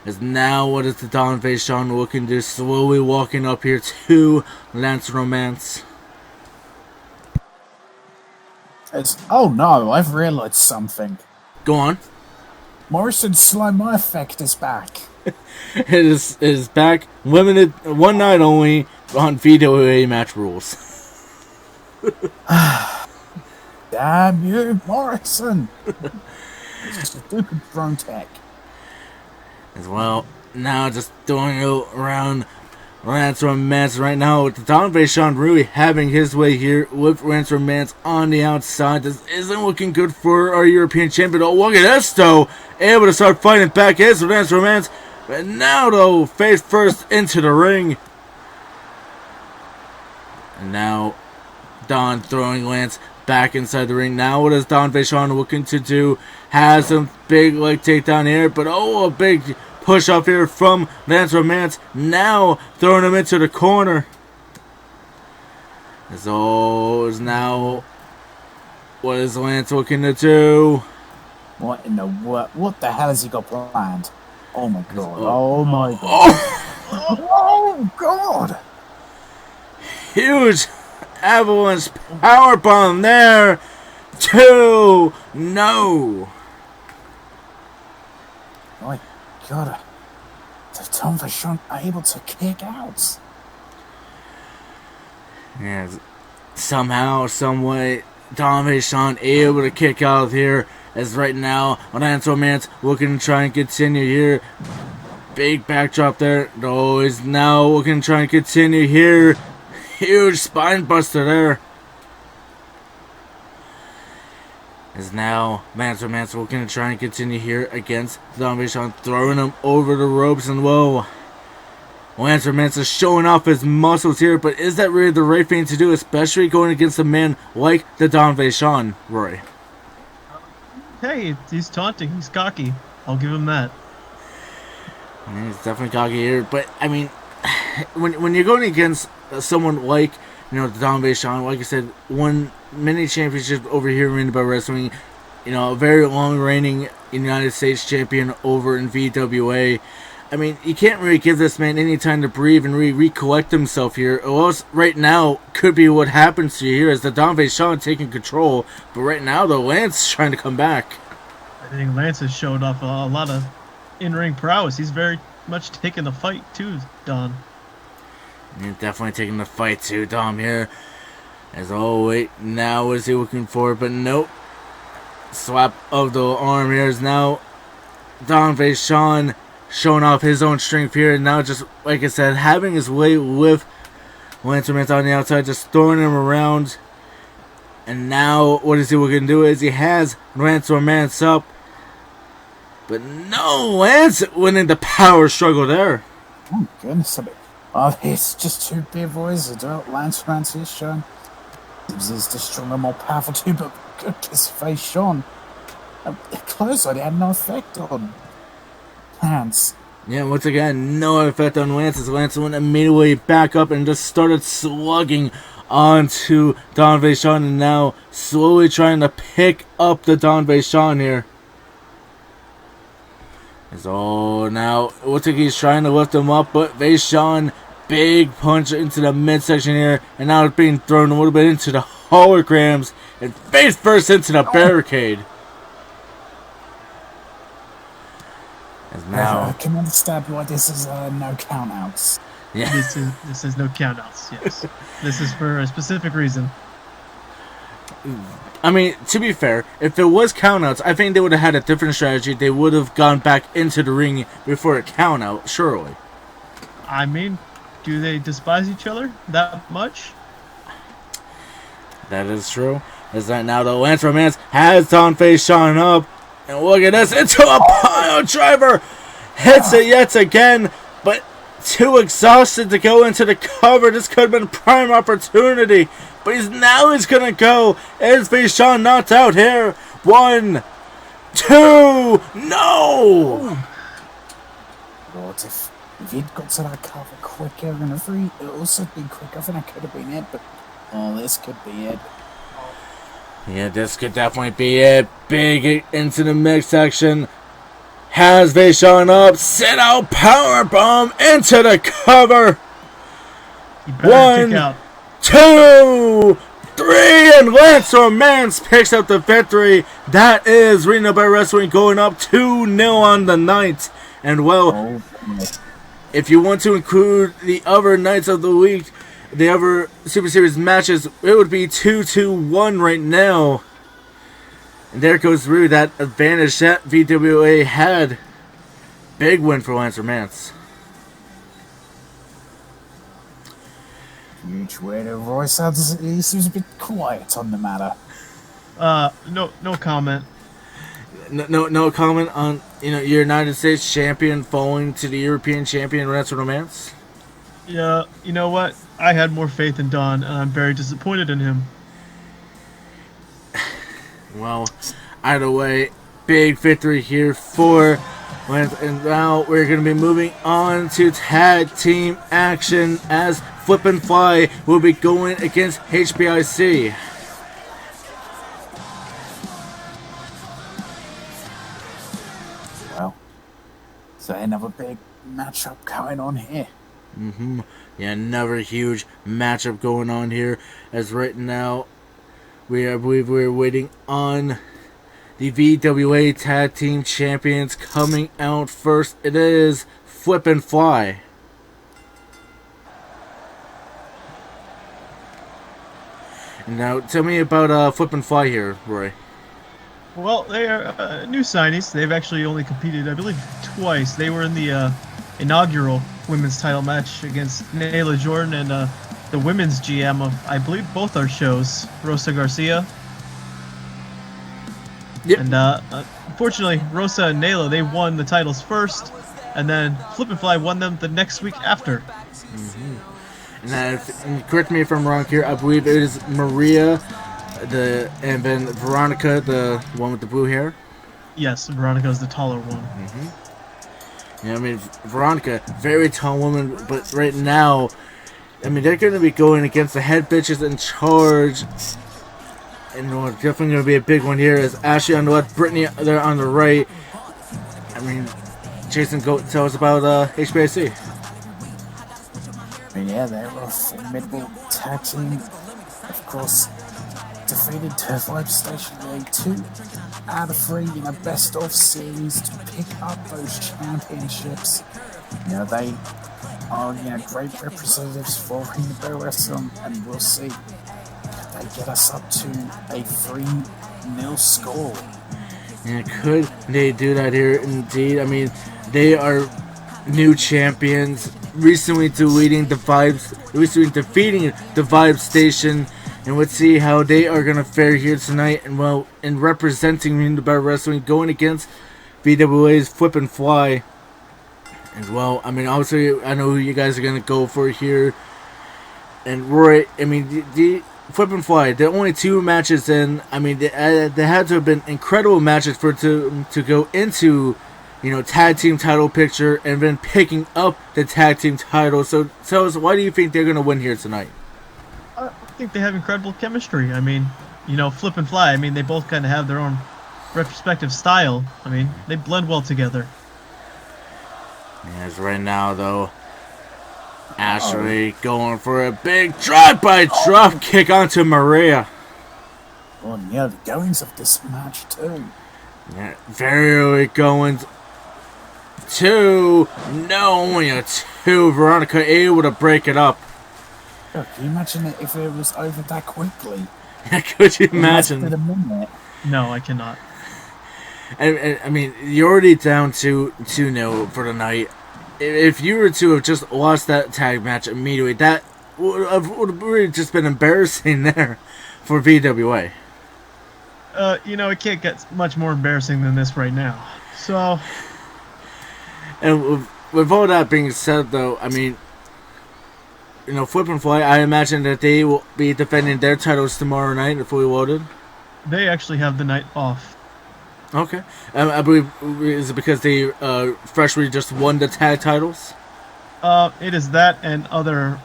As now, what is the Don Vaishon looking to do? Slowly walking up here to Lance Romance. Oh no, I've realised something. Go on. Morrison's Slow Mo effect is back. It is back, limited, one night only, on VWA match rules. Damn you, Morrison! It's stupid drone tech. As well, now just throwing it around Lance Romance right now. With Don Vaishon really having his way here with Lance Romance on the outside. This isn't looking good for our European champion. Oh, look at this, though. Able to start fighting back is Lance Romance. But now, though, face first into the ring. And now, Don throwing Lance back inside the ring. Now, what is Don Vaishon looking to do? Has some big leg takedown here. But, oh, a big push up here from Lance Romance. Now, throwing him into the corner. As always, now, what is Lance looking to do? What in the what? What the hell has he got planned? Oh my god! Oh my god! Oh god! Huge avalanche powerbomb there. 2 no. My god! The Don Vaishon able to kick out. Yeah, somehow, some way, Don Vaishon able to kick out of here. As right now, Lance Romance looking to try and continue here. Big backdrop there. Oh, he's now looking to try and continue here. Huge spine buster there. As now, Lance Romance looking to try and continue here against Don Vaishon, throwing him over the ropes. And whoa, Lance Romance is showing off his muscles here, but is that really the right thing to do, especially going against a man like the Don Vaishon, Roy? Hey, he's taunting. He's cocky. I'll give him that. Yeah, he's definitely cocky here. But, I mean, when you're going against someone like, the Don Vaishon, like I said, won many championships over here in Ring the Bell Wrestling, a very long reigning United States champion over in VWA. I mean, you can't really give this man any time to breathe and recollect himself here. Or else, right now, could be what happens to you here as the Don Vaishon taking control. But right now, though, Lance is trying to come back. I think Lance has showed off a lot of in-ring prowess. He's very much taking the fight, too, Don. Yeah, definitely taking the fight, too, Dom, here. As, oh, wait, now what is he looking for? But nope. Slap of the arm here is now Don Vaishon showing off his own strength here, and now just, like I said, having his way with Lance Romance on the outside, just throwing him around. And now, what is he looking to do is he has Lance Romance up. But no, Lance winning the power struggle there. Oh, goodness. It's just two big boys. Lance Romance is shown. He's the stronger, more powerful too, but goodness, Vaishon. Close on it had no effect on Lance. Yeah, once again, no effect on Lance as Lance went immediately back up and just started slugging onto Don Vachon, and now slowly trying to pick up the Don Vachon here. So now it looks like he's trying to lift him up, but Vachon, big punch into the midsection here, and now it's being thrown a little bit into the holograms and face first into the barricade. As now, I can understand why this is no countouts. Yeah, this is no countouts. Yes, this is for a specific reason. I mean, to be fair, if it was countouts, I think they would have had a different strategy. They would have gone back into the ring before a countout, surely. I mean, do they despise each other that much? That is true. Is that now the Lance Romance has Don Vachon up, and look at this, into a pile driver, hits it yet again, but too exhausted to go into the cover. This could have been a prime opportunity, but he's gonna go. Is Vachon knocked out here? 1, 2, no! Lord, if he'd got to that cover quicker, and if he also been quicker, I think that could have been it, but this could be it. Yeah, this could definitely be it. Big into the midsection. Has Vachon up. Sit out powerbomb into the cover. 1, 2, 3, and Lance Romance picks up the victory. That is Reno by Wrestling going up 2-0 on the night. And well, if you want to include the other nights of the week, the other Super Series matches, it would be 2-1 right now. And there goes through that advantage that VWA had. Big win for Lance Romance. Huge win. Royce he seems a bit quiet on the matter. No comment. No comment on your United States champion falling to the European champion Lance Romance. Yeah, you know what? I had more faith in Don, and I'm very disappointed in him. Well, either way, big victory here for Lance. And now we're going to be moving on to tag team action as Flip and Fly will be going against HBIC. Well, so another big matchup going on here. Yeah, another huge matchup going on here. As right now, I believe we're waiting on the VWA Tag Team Champions coming out first. It is Flip and Fly. And now, tell me about Flip and Fly here, Roy. Well, they are new signees. They've actually only competed, I believe, twice. They were in the inaugural women's title match against Nayla Jordan and the women's GM of, I believe, both our shows, Rosa Garcia. Yep. And unfortunately, Rosa and Nayla, they won the titles first, and then Flip and Fly won them the next week after. And correct me if I'm wrong here, I believe it is Maria, and then Veronica, the one with the blue hair. Yes, Veronica's the taller one. Yeah, I mean, Veronica, very tall woman, but right now, I mean, they're going to be going against the head bitches in charge. And definitely going to be a big one here is Ashley on the left, Brittany there on the right. I mean, Jason, go tell us about HBIC. Yeah, they were a formidable tag team. Of course, defeated Turf Life Station League 2 out of 3 in a best of series to pick up those championships. They are great representatives for Reno Wrestling, and we'll see if they get us up to a 3-0 score. And could they do that here? Indeed. I mean, they are new champions, recently defeating the Vibe Station. And let's see how they are going to fare here tonight. And well, in representing Reno Wrestling, going against VWA's Flip and Fly. And well, I mean, obviously, I know who you guys are going to go for here. And Roy, I mean, the Flip and Fly, they're only 2 matches in. I mean, they had to have been incredible matches for to go into, tag team title picture and then picking up the tag team title. So tell us, why do you think they're going to win here tonight? think they have incredible chemistry. I mean, you know, Flip and Fly. I mean, they both kind of have their own respective style. I mean, they blend well together. As right now, though, Ashley going for a big drive-by drop kick onto Maria. Oh, yeah, the goings of this match, too. Yeah, very early goings. 2. No, only a 2. Veronica able to break it up. Oh, can you imagine it if it was over that quickly? Could you imagine? In a minute. No, I cannot. I mean, you're already down to 2-0 for the night. If you were to have just lost that tag match immediately, that would have really just been embarrassing there for VWA. You know, it can't get much more embarrassing than this right now. So... And with all that being said, though, I mean, you know, Flip and Fly, I imagine that they will be defending their titles tomorrow night if fully loaded. They actually have the night off. Okay. I believe, is it because they freshly just won the tag titles? It is that and other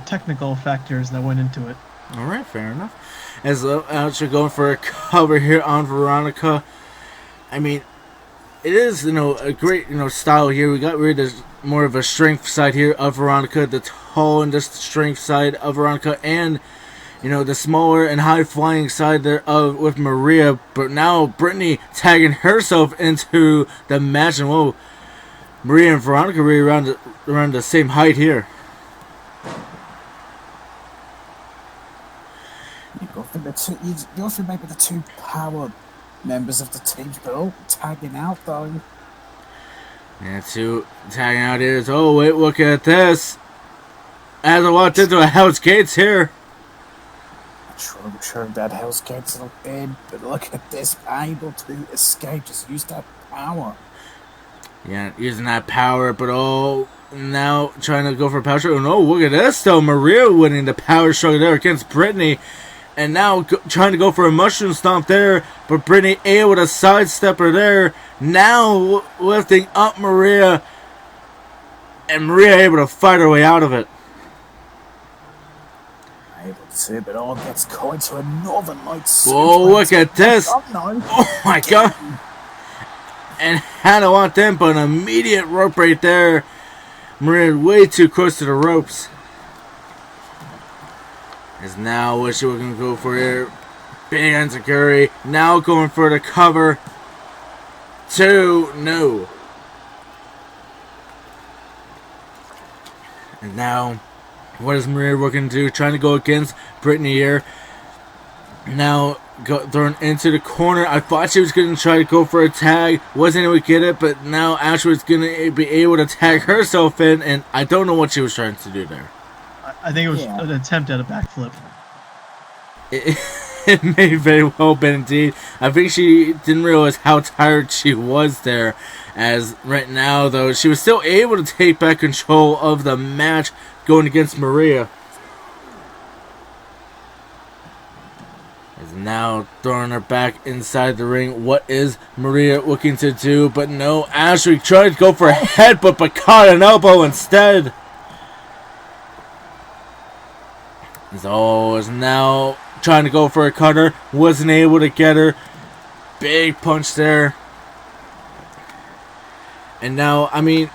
technical factors that went into it. All right, fair enough. As you're going for a cover here on Veronica, I mean, it is, you know, a great, you know, style here. We got rid of more of a strength side here of Veronica, the tall and the strength side of Veronica, and, you know, the smaller and high flying side there of with Maria. But now Brittany tagging herself into the match, and whoa, Maria and Veronica really around the same height here. You often maybe the 2 power members of the team, but all tagging out though. And 2 tagging out here. Oh wait, look at this! As I walked into a Hell's Gates here. True, that Hell's Gates look big, but look at this, able to escape, just use that power. Yeah, using that power, but now trying to go for a power struggle. No, look at this though, Maria winning the power struggle there against Brittany. And now trying to go for a mushroom stomp there, but Brittany able to sidestep her there. Now lifting up Maria, and Maria able to fight her way out of it. Able to, but all gets caught into a Northern Lights. Whoa, look at this! No. Oh my god! And had to want them, but an immediate rope right there. Maria way too close to the ropes. Is now what she was going to go for here. Big enziguri. Now going for the cover. 2. No. And now, what is Maria looking to do? Trying to go against Brittany here. Now, thrown into the corner. I thought she was going to try to go for a tag. Wasn't able to get it, but now Ashley was going to be able to tag herself in. And I don't know what she was trying to do there. I think it was an attempt at a backflip. It may very well been indeed. I think she didn't realize how tired she was there. As right now, though, she was still able to take back control of the match going against Maria. Is now throwing her back inside the ring. What is Maria looking to do? But no, Ashley tried to go for a headbutt, but caught an elbow instead. Zo is now trying to go for a cutter. Wasn't able to get her. Big punch there. And now, I mean,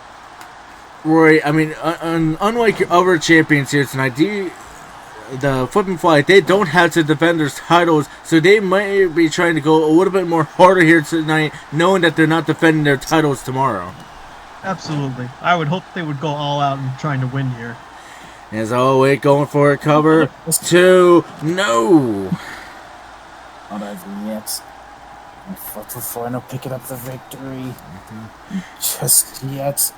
Roy, I mean, unlike your other champions here tonight, the Flip and Fly, they don't have to defend their titles, so they might be trying to go a little bit more harder here tonight, knowing that they're not defending their titles tomorrow. Absolutely. I would hope they would go all out and trying to win here. As always, going for a cover. 2. No. Not over yet. Flip and Fly not picking up the victory. Just yet.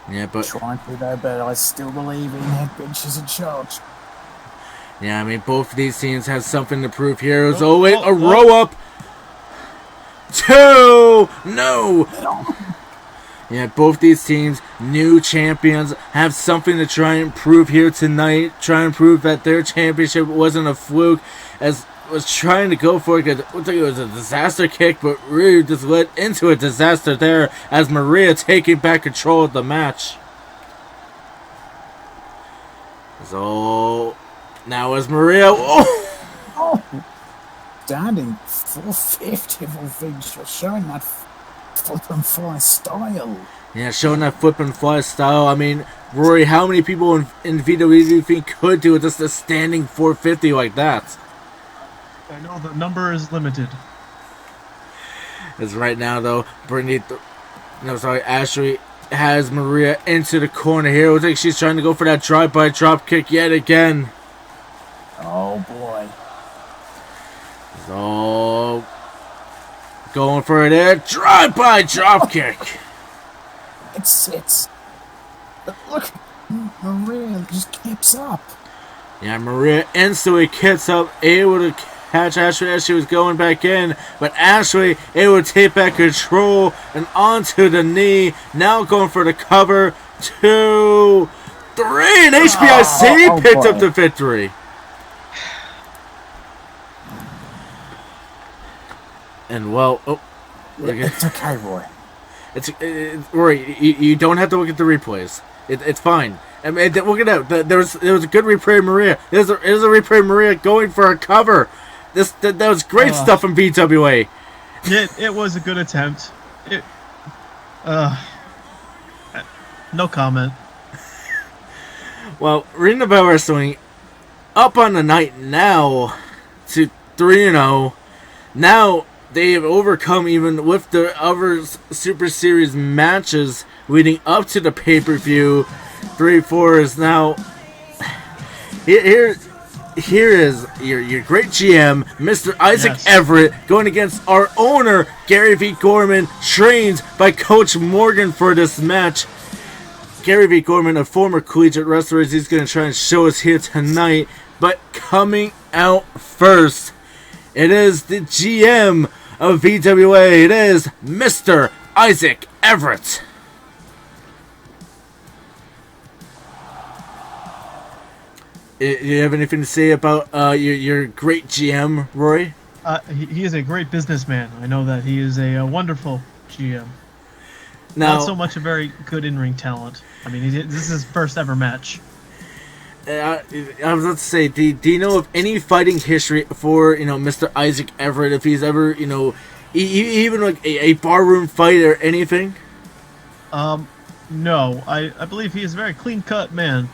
Yeah, but trying to though, but I still believe in Headbench in charge. Yeah, I mean, both of these teams have something to prove here. As always, a row up. 2. No. Yeah, both these teams, new champions, have something to try and prove here tonight. Try and prove that their championship wasn't a fluke, as was trying to go for it. It looked like it was a disaster kick, but really just led into a disaster there as Maria taking back control of the match. So, Now is Maria. Oh! Standing 450 of all things, you're showing that flip and fly style. Yeah, showing that flip and fly style. I mean, Rory, how many people in VWA do you think could do just a standing 450 like that? I know the number is limited. As right now, though, Ashley has Maria into the corner here. Looks like she's trying to go for that drive-by drop kick yet again. Oh boy. So, going for it there. Drive-by drop kick. It sits. But look, Maria just keeps up. Yeah, Maria instantly kicks up, able to catch Ashley as she was going back in, but Ashley able to take back control and onto the knee. Now going for the cover. 2, 3, and HBIC picked up the victory. And well, it's okay, Roy. Rory, you don't have to look at the replays. It's fine. I mean, look at that. There was a good replay of Maria. There's a replay of Maria going for a cover. That was great stuff from VWA. It was a good attempt. No comment. Well, Ring of Bell Wrestling up on the night now to 3-0. Now they have overcome, even with the other Super Series matches leading up to the pay-per-view. 3-4 is now here is your great GM, Mr. Isaac Everett, going against our owner, Gary V. Gorman, trained by Coach Morgan for this match. Gary V. Gorman, a former collegiate wrestler, he's going to try and show us here tonight. But coming out first, it is the GM of VWA. It is Mr. Isaac Everett. Do you have anything to say about your great GM, Rory? He is a great businessman. I know that. He is a wonderful GM. Now, not so much a very good in-ring talent. I mean, this is his first ever match. I was about to say, do you know of any fighting history for Mr. Isaac Everett? If he's ever even like a barroom fight or anything? No. I believe he is a very clean-cut man.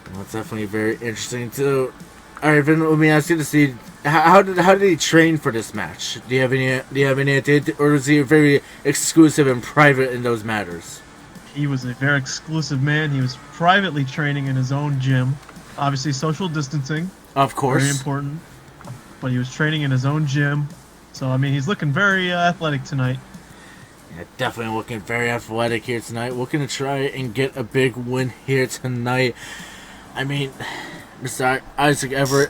Well, that's definitely very interesting too. All right, Vin, let me ask you to see how did he train for this match? Do you have any idea, or was he very exclusive and private in those matters? He was a very exclusive man. He was privately training in his own gym. Obviously, social distancing. Of course. Very important. But he was training in his own gym. So, I mean, he's looking very athletic tonight. Yeah, definitely looking very athletic here tonight. Looking to try and get a big win here tonight. I mean, Mr. Isaac Everett,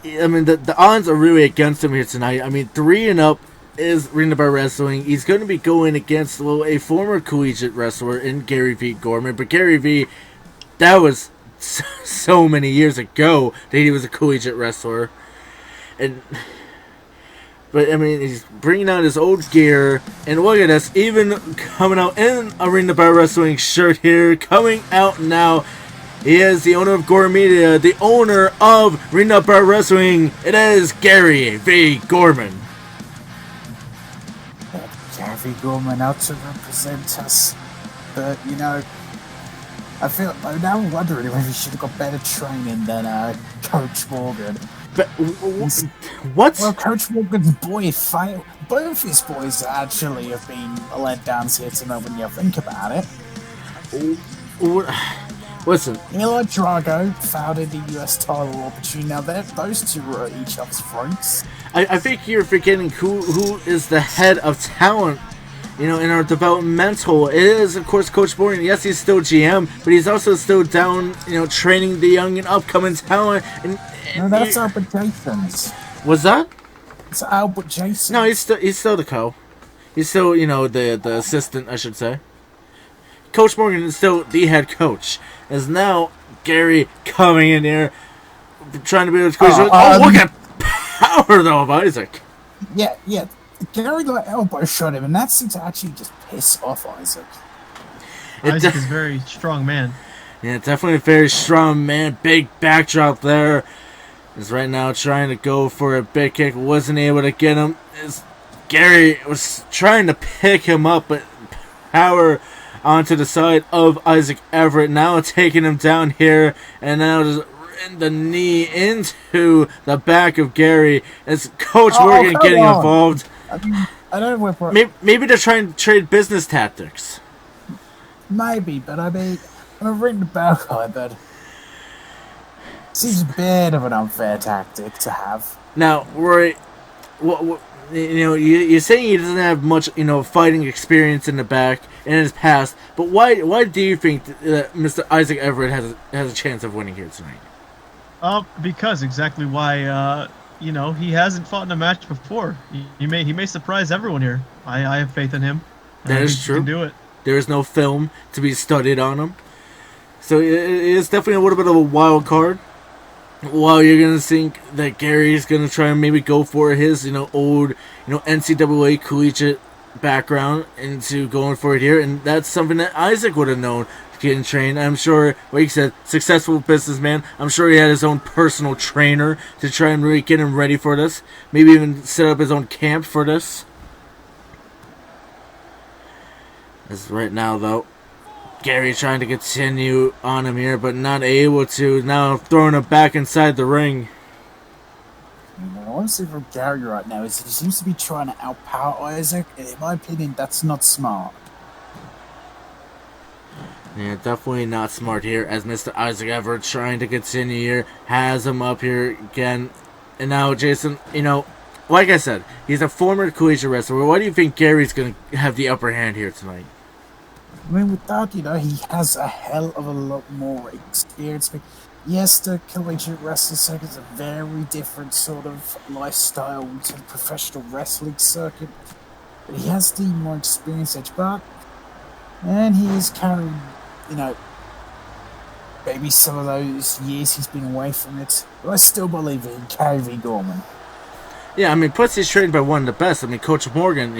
I mean, the odds are really against him here tonight. I mean, 3-0 is Ring of Bell Wrestling. He's going to be going against a former collegiate wrestler in Gary V. Gorman. But Gary V, that was so many years ago that he was a collegiate wrestler. But, I mean, he's bringing out his old gear. And look at this, even coming out in a Ring of Bell Wrestling shirt here. Coming out now, he is the owner of Gore Media, the owner of Ring of Bell Wrestling. It is Gary V. Gorman. Gary V. Gorman out to represent us. But, I feel now I'm wondering whether he should have got better training than Coach Morgan. But what? Well, Coach Morgan's boy failed. Both his boys actually have been let down here tonight when you think about it. Listen. Eli Drago fouled the US title opportunity. Now, those two were at each other's throats. I think you're forgetting who is the head of talent, in our developmental. It is, of course, Coach Morgan. Yes, he's still GM, but he's also still down, training the young and upcoming talent. No, that's Albert Jason's. Was that? It's Albert Jason. No, he's still the co. He's still, the assistant, I should say. Coach Morgan is still the head coach. As now Gary coming in there, trying to be able to squeeze. Look at power though of Isaac. Yeah. Gary got elbow shot him, and that seemed to actually just piss off Isaac. Isaac is a very strong man. Yeah, definitely a very strong man. Big backdrop there. Is right now trying to go for a big kick. Wasn't able to get him. Gary was trying to pick him up, but power onto the side of Isaac Everett. Now taking him down here. And now just the knee into the back of Gary. As Coach Morgan getting involved. I don't know where. Maybe they're trying to trade business tactics. Maybe, but I mean, I'm a ring the bell guy, but seems a bit of an unfair tactic to have. Now, Roy, what you're saying he doesn't have much, fighting experience in the back in his past, but why do you think that Mr. Isaac Everett has a chance of winning here tonight? Because exactly why. He hasn't fought in a match before. He may surprise everyone here. I have faith in him. That is true. He can do it. There is no film to be studied on him, so it is definitely a little bit of a wild card. While you're gonna think that Gary's gonna try and maybe go for his old NCAA collegiate background into going for it here, and that's something that Isaac would have known getting trained. I'm sure, like you said, successful businessman. I'm sure he had his own personal trainer to try and really get him ready for this. Maybe even set up his own camp for this. As right now, though, Gary trying to continue on him here, but not able to. Now throwing him back inside the ring. What I want to see from Gary right now is he seems to be trying to outpower Isaac, and in my opinion, that's not smart. Yeah, definitely not smart here, as Mr. Isaac Everett trying to continue here, has him up here again. And now, Jason, like I said, he's a former collegiate wrestler. Why do you think Gary's going to have the upper hand here tonight? I mean, with that, he has a hell of a lot more experience. Yes, the collegiate wrestling circuit is a very different sort of lifestyle to the professional wrestling circuit. But he has the more experience edge, and he is carrying, maybe some of those years he's been away from it. But I still believe in Gary V. Gorman. Yeah, I mean, plus he's trained by one of the best. I mean, Coach Morgan,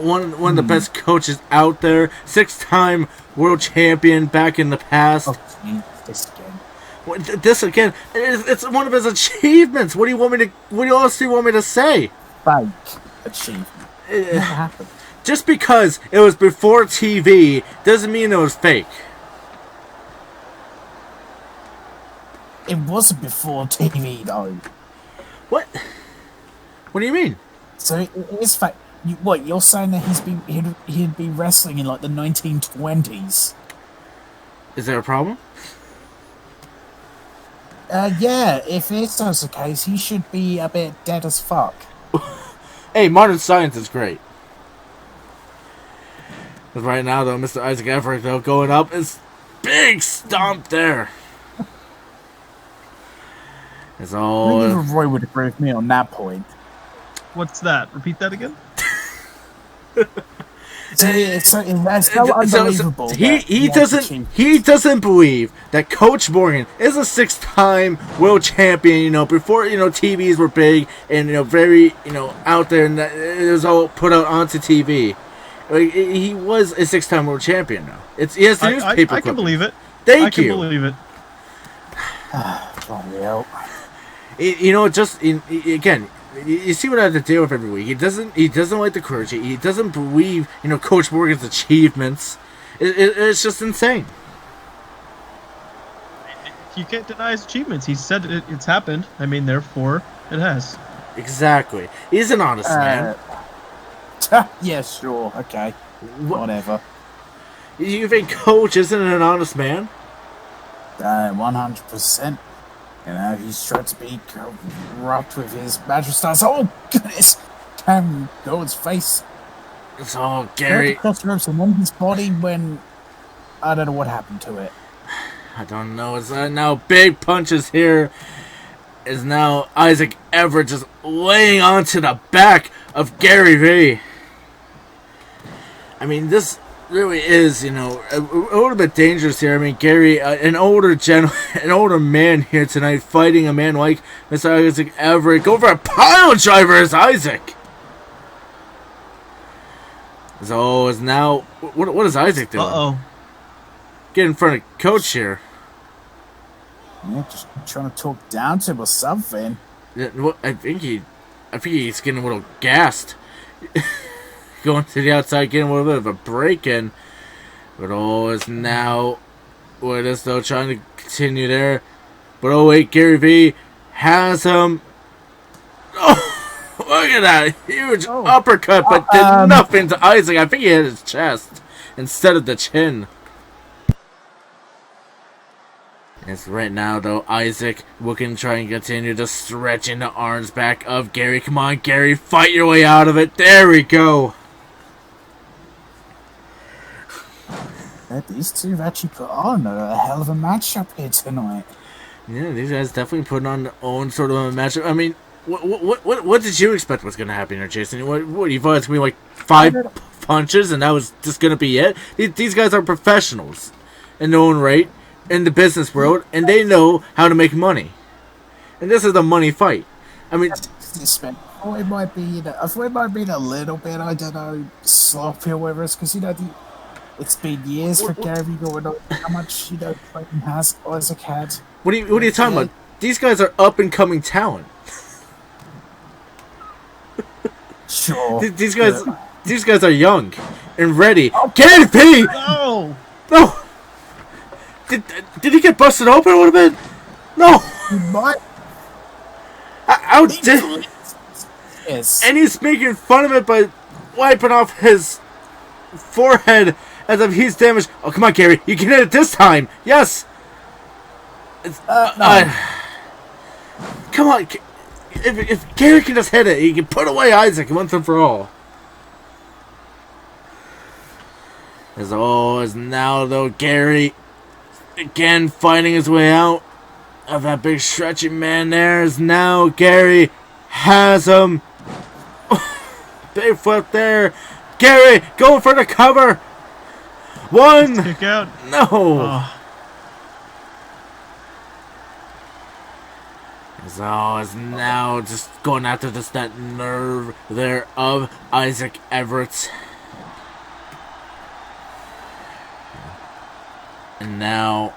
one of the best coaches out there. 6-time world champion back in the past. Oh, this again. This again, it's one of his achievements. What else do you want me to say? Fake achievement. It never happened. Just because it was before TV doesn't mean it was fake. It wasn't before TV, though. What? What do you mean? So it is fake. You're saying that he'd be wrestling in like the 1920s? Is there a problem? Yeah. If that's the case, he should be a bit dead as fuck. Hey, modern science is great. But right now, though, Mr. Isaac Everett, though, going up is big stomp there. It's all. I think even Roy would agree with me on that point. What's that? Repeat that again? It's so unbelievable. He doesn't believe that Coach Morgan is a 6-time world champion. Before TVs were big and very out there, and it was all put out onto TV. He was a 6-time world champion now. He has the newspaper. I can believe it. Thank you. I can believe it. Bloody hell. Again, you see what I have to deal with every week. He doesn't like the clergy. He doesn't believe Coach Morgan's achievements. It's just insane. You can't deny his achievements. He said it's happened. I mean, therefore, it has. Exactly. He's an honest man. Yeah, sure. Okay. Whatever. You think Coach isn't an honest man? 100%. He's trying to be corrupt with his magic stars. Oh, goodness! Can go his face. It's all Gary. Cross ropes and on his body when I don't know what happened to it. I don't know. It's now big punches here. Is now Isaac Everett just laying onto the back of Gary V. I mean, this really is, a little bit dangerous here. I mean, Gary, an older man here tonight, fighting a man like Mr. Isaac Everett. Go for a pile driver as Isaac. So is now, what is Isaac doing? Uh-oh. Get in front of Coach here. Yeah, just trying to talk down to him or something. Yeah, well, I think he's getting a little gassed. Going to the outside, getting a little bit of a break in. But is now with us though, trying to continue there. But wait, Gary V has him. Oh, look at that huge uppercut, but did nothing to Isaac. I think he hit his chest instead of the chin. It's right now though, Isaac looking to try and continue to stretching the arms back of Gary. Come on, Gary, fight your way out of it. There we go. These two have actually put on a hell of a matchup here tonight. Yeah, these guys definitely put on their own sort of a matchup. I mean, what did you expect was going to happen here, Jason? What you thought it was going to be like 5 punches and that was just going to be it? These guys are professionals in their own right in the business world, and they know how to make money. And this is a money fight. I mean, I thought it might be a little bit, I don't know, sloppy or whatever, because it's been years for Gary going on. How much Clayton has, Isaac had. What are you talking about? These guys are up and coming talent. Sure. These guys are young and ready. Gary V! No! No! Did he get busted open a little bit? No! He might. Yes. And he's making fun of it by wiping off his forehead as if he's damaged. Oh, come on, Gary. You can hit it this time. Yes. No. Come on. If Gary can just hit it, he can put away Isaac once and for all. As now, though, Gary again fighting his way out of that big stretching man there. Is now Gary has him. Big flip there. Gary going for the cover. One. Kick out. No. Oh. Is now just going after that nerve there of Isaac Everett. And now,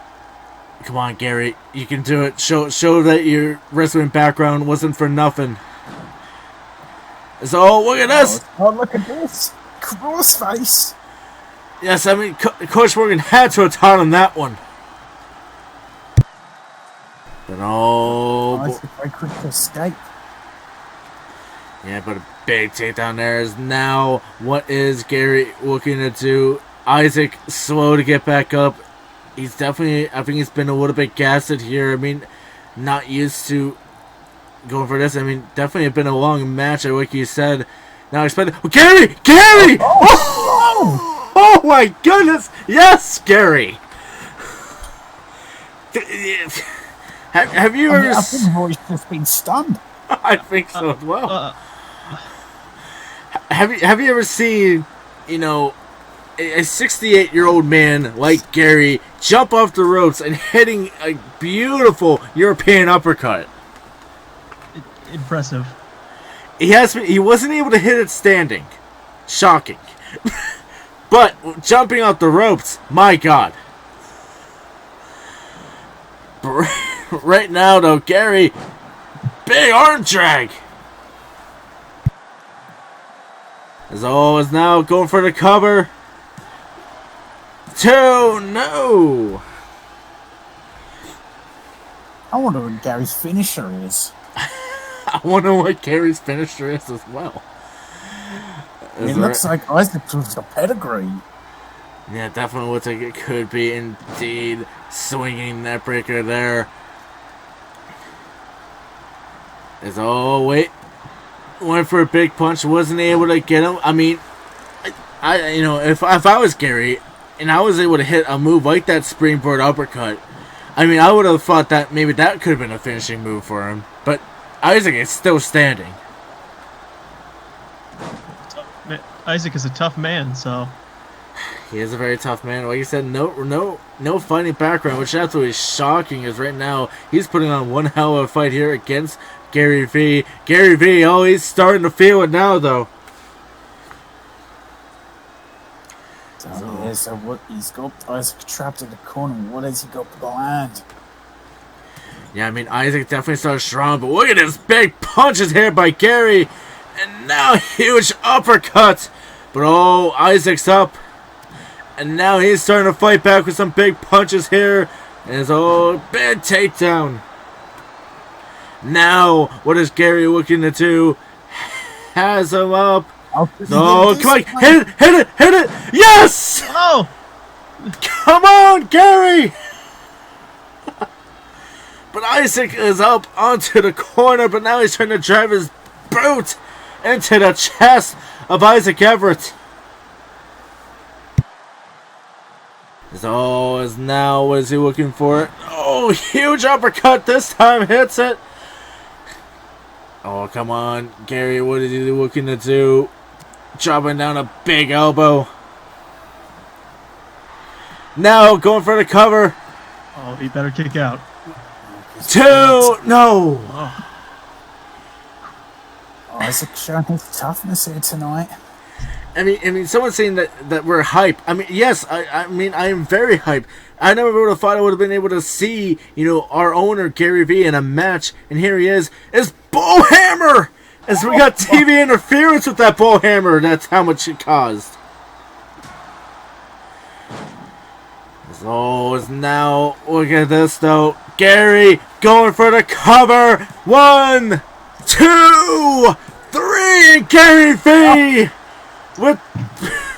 come on, Gary, you can do it. Show that your wrestling background wasn't for nothing. So, look at this. Oh, look at this. Crossface. Yes, I mean, Coach Morgan had to have taught him that one. But Isaac very quick to escape. Yeah, but a big takedown there is now. What is Gary looking to do? Isaac slow to get back up. He's definitely, I think he's been a little bit gassed here. I mean, not used to going for this. I mean, definitely been a long match, like you said. Now expected. Oh, Gary! Gary! Oh my goodness! Yes, Gary! Have you ever... I think Roy's just been stunned. I think so as well. Have you ever seen, a 68-year-old man like Gary jump off the ropes and hitting a beautiful European uppercut? Impressive. He wasn't able to hit it standing. Shocking. But jumping off the ropes, my God. Right now, though, Gary, big arm drag. As always, now going for the cover. 2, no. I wonder what Gary's finisher is. I wonder what Gary's finisher is as well. It looks like Isaac's with the pedigree. Yeah, definitely looks like it could be indeed. Swinging that breaker there. Wait. Went for a big punch, wasn't able to get him. I mean, if I was Gary and I was able to hit a move like that springboard uppercut, I mean, I would have thought that maybe that could have been a finishing move for him. But Isaac is still standing. Isaac is a tough man, so he is a very tough man. Like you said, no fighting background, which is absolutely shocking. Is right now he's putting on one hell of a fight here against Gary V. Gary V. Oh, he's starting to feel it now, though. So what? He's got Isaac trapped in the corner. What has he got planned? Yeah, I mean, Isaac definitely started strong, but look at this big punches here by Gary. And now huge uppercut. But oh, Isaac's up. And now he's starting to fight back with some big punches here. And it's a big takedown. Now, what is Gary looking to do? Has him up. Oh, come on. Hit it. Yes! Oh! Come on, Gary! But Isaac is up onto the corner, but now he's trying to drive his boot into the chest of Isaac Everett. So is now, what is he looking for? Oh, huge uppercut this time, hits it. Oh, come on, Gary, what is he looking to do? Dropping down a big elbow. Now going for the cover. Oh, he better kick out. 2, no. Oh. Isaac showing his toughness here tonight. I mean, someone's saying that we're hype. I mean, yes, I mean, I am very hype. I never would have thought I would have been able to see, you know, our owner, Gary V, in a match. And here he is bull hammer! As we got TV interference with that bull hammer. That's how much it caused. So, it's now, look at this, though. Gary going for the cover. 1, 2, 3. Gary V! With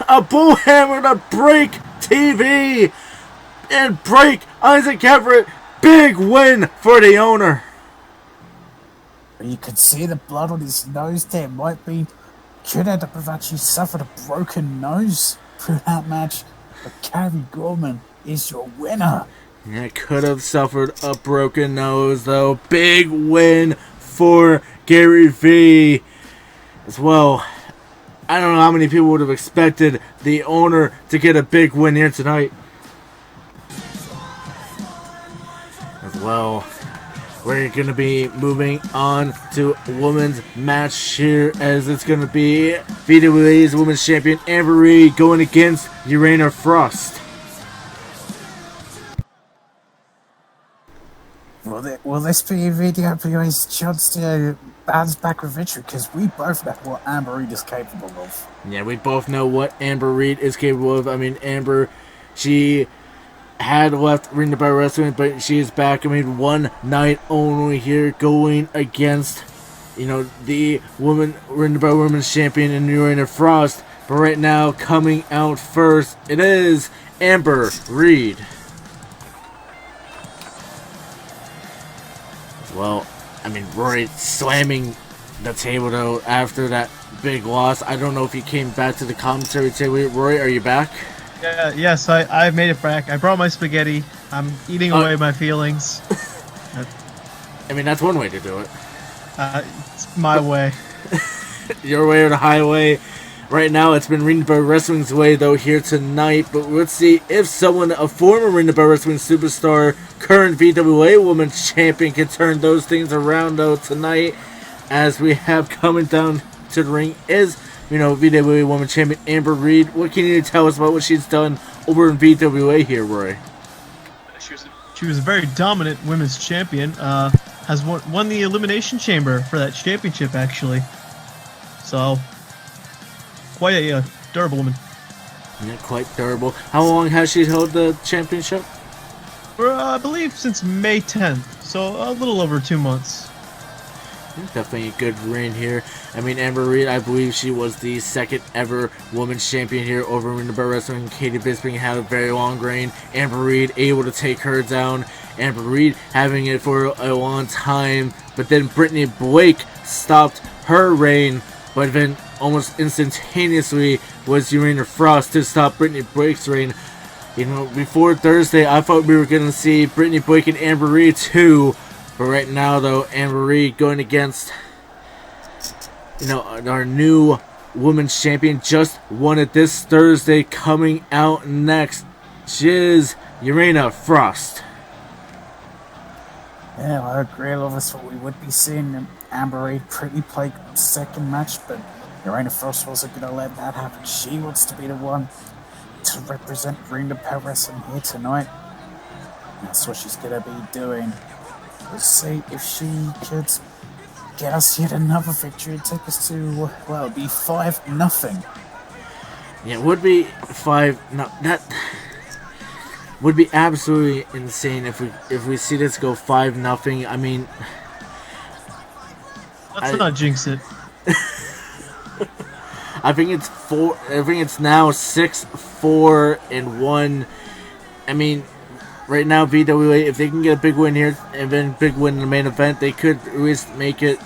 a bull hammer to break TV and break Isaac Everett. Big win for the owner. You could see the blood on his nose there. Could end up have actually suffered a broken nose through that match. But Gary Gorman is your winner. Yeah, could have suffered a broken nose though. Big win for Gary V as well. I don't know how many people would have expected the owner to get a big win here tonight. As well, we're going to be moving on to women's match here, as it's going to be VWA's women's champion Amber Reed going against Urena Frost. Will this be VWA's chance to bounce back with victory? Because we both know what Amber Reed is capable of. Yeah, we both know what Amber Reed is capable of. I mean, Amber, she had left Ring the Bell Wrestling, but she is back. I mean, one night only here, going against, you know, the Ring the Bell Women's Champion in Urena Frost. But right now, coming out first, it is Amber Reed. Well, I mean, Roy slamming the table, though, after that big loss. I don't know if he came back to the commentary table. Roy, are you back? Yeah, yes, I made it back. I brought my spaghetti. I'm eating away my feelings. I mean, that's one way to do it. It's my way. Your way or the highway. Right now, it's been Ring the Bell Wrestling's way, though, here tonight. But let's see if someone, a former Ring the Bell Wrestling superstar, current VWA Women's Champion, can turn those things around, though, tonight. As we have coming down to the ring is, you know, VWA Women's Champion Amber Reed. What can you tell us about what she's done over in VWA here, Roy? She was a very dominant women's champion. Has won the Elimination Chamber for that championship, actually. So, quite a durable woman. Yeah, quite durable. How long has she held the championship? For, I believe since May 10th, so a little over 2 months. Definitely a good reign here. I mean, Amber Reed, I believe she was the second ever women's champion here over in the Bell Wrestling. Katie Bisping had a very long reign. Amber Reed able to take her down. Amber Reed having it for a long time. But then Brittany Blake stopped her reign. But then almost instantaneously was Urena Frost to stop Brittany Blake's reign. You know, before Thursday, I thought we were going to see Brittany Blake and Amber Reed too. But right now, though, Amber Reed going against, you know, our new women's champion, just won it this Thursday. Coming out next, she is Urena Frost. Yeah, I agree. Obviously, we would be seeing Amber Reed pretty play second match, but Urena Frost wasn't going to let that happen. She wants to be the one to represent Ring the Bell Wrestling here tonight. That's what she's going to be doing. Let's see if she could get us yet another victory and take us to, well, it'd be 5-0. Yeah, it would be 5. No, that would be absolutely insane if we see this go 5-0. I mean, let's not jinx it. I think it's 4. I think it's now 6-4-1. I mean, right now VWA, if they can get a big win here and then big win in the main event, they could at least make it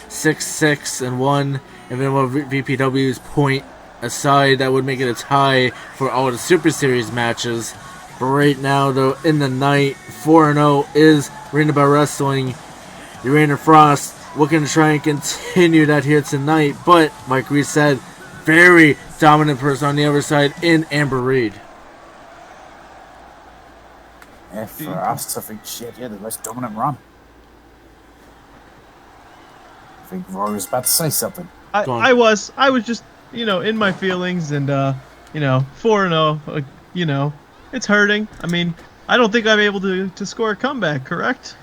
6-6-1, and then with VPW's point aside, that would make it a tie for all the Super Series matches. But right now, though, in the night, 4-0 is Ring About Wrestling. Urena Frost looking to try and continue that here tonight, but like we said, very dominant person on the other side in Amber Reed. Yeah, for us, I think the most dominant run. I think Roy was about to say something. I was just, in my feelings, and 4-0, it's hurting. I mean, I don't think I'm able to score a comeback, correct?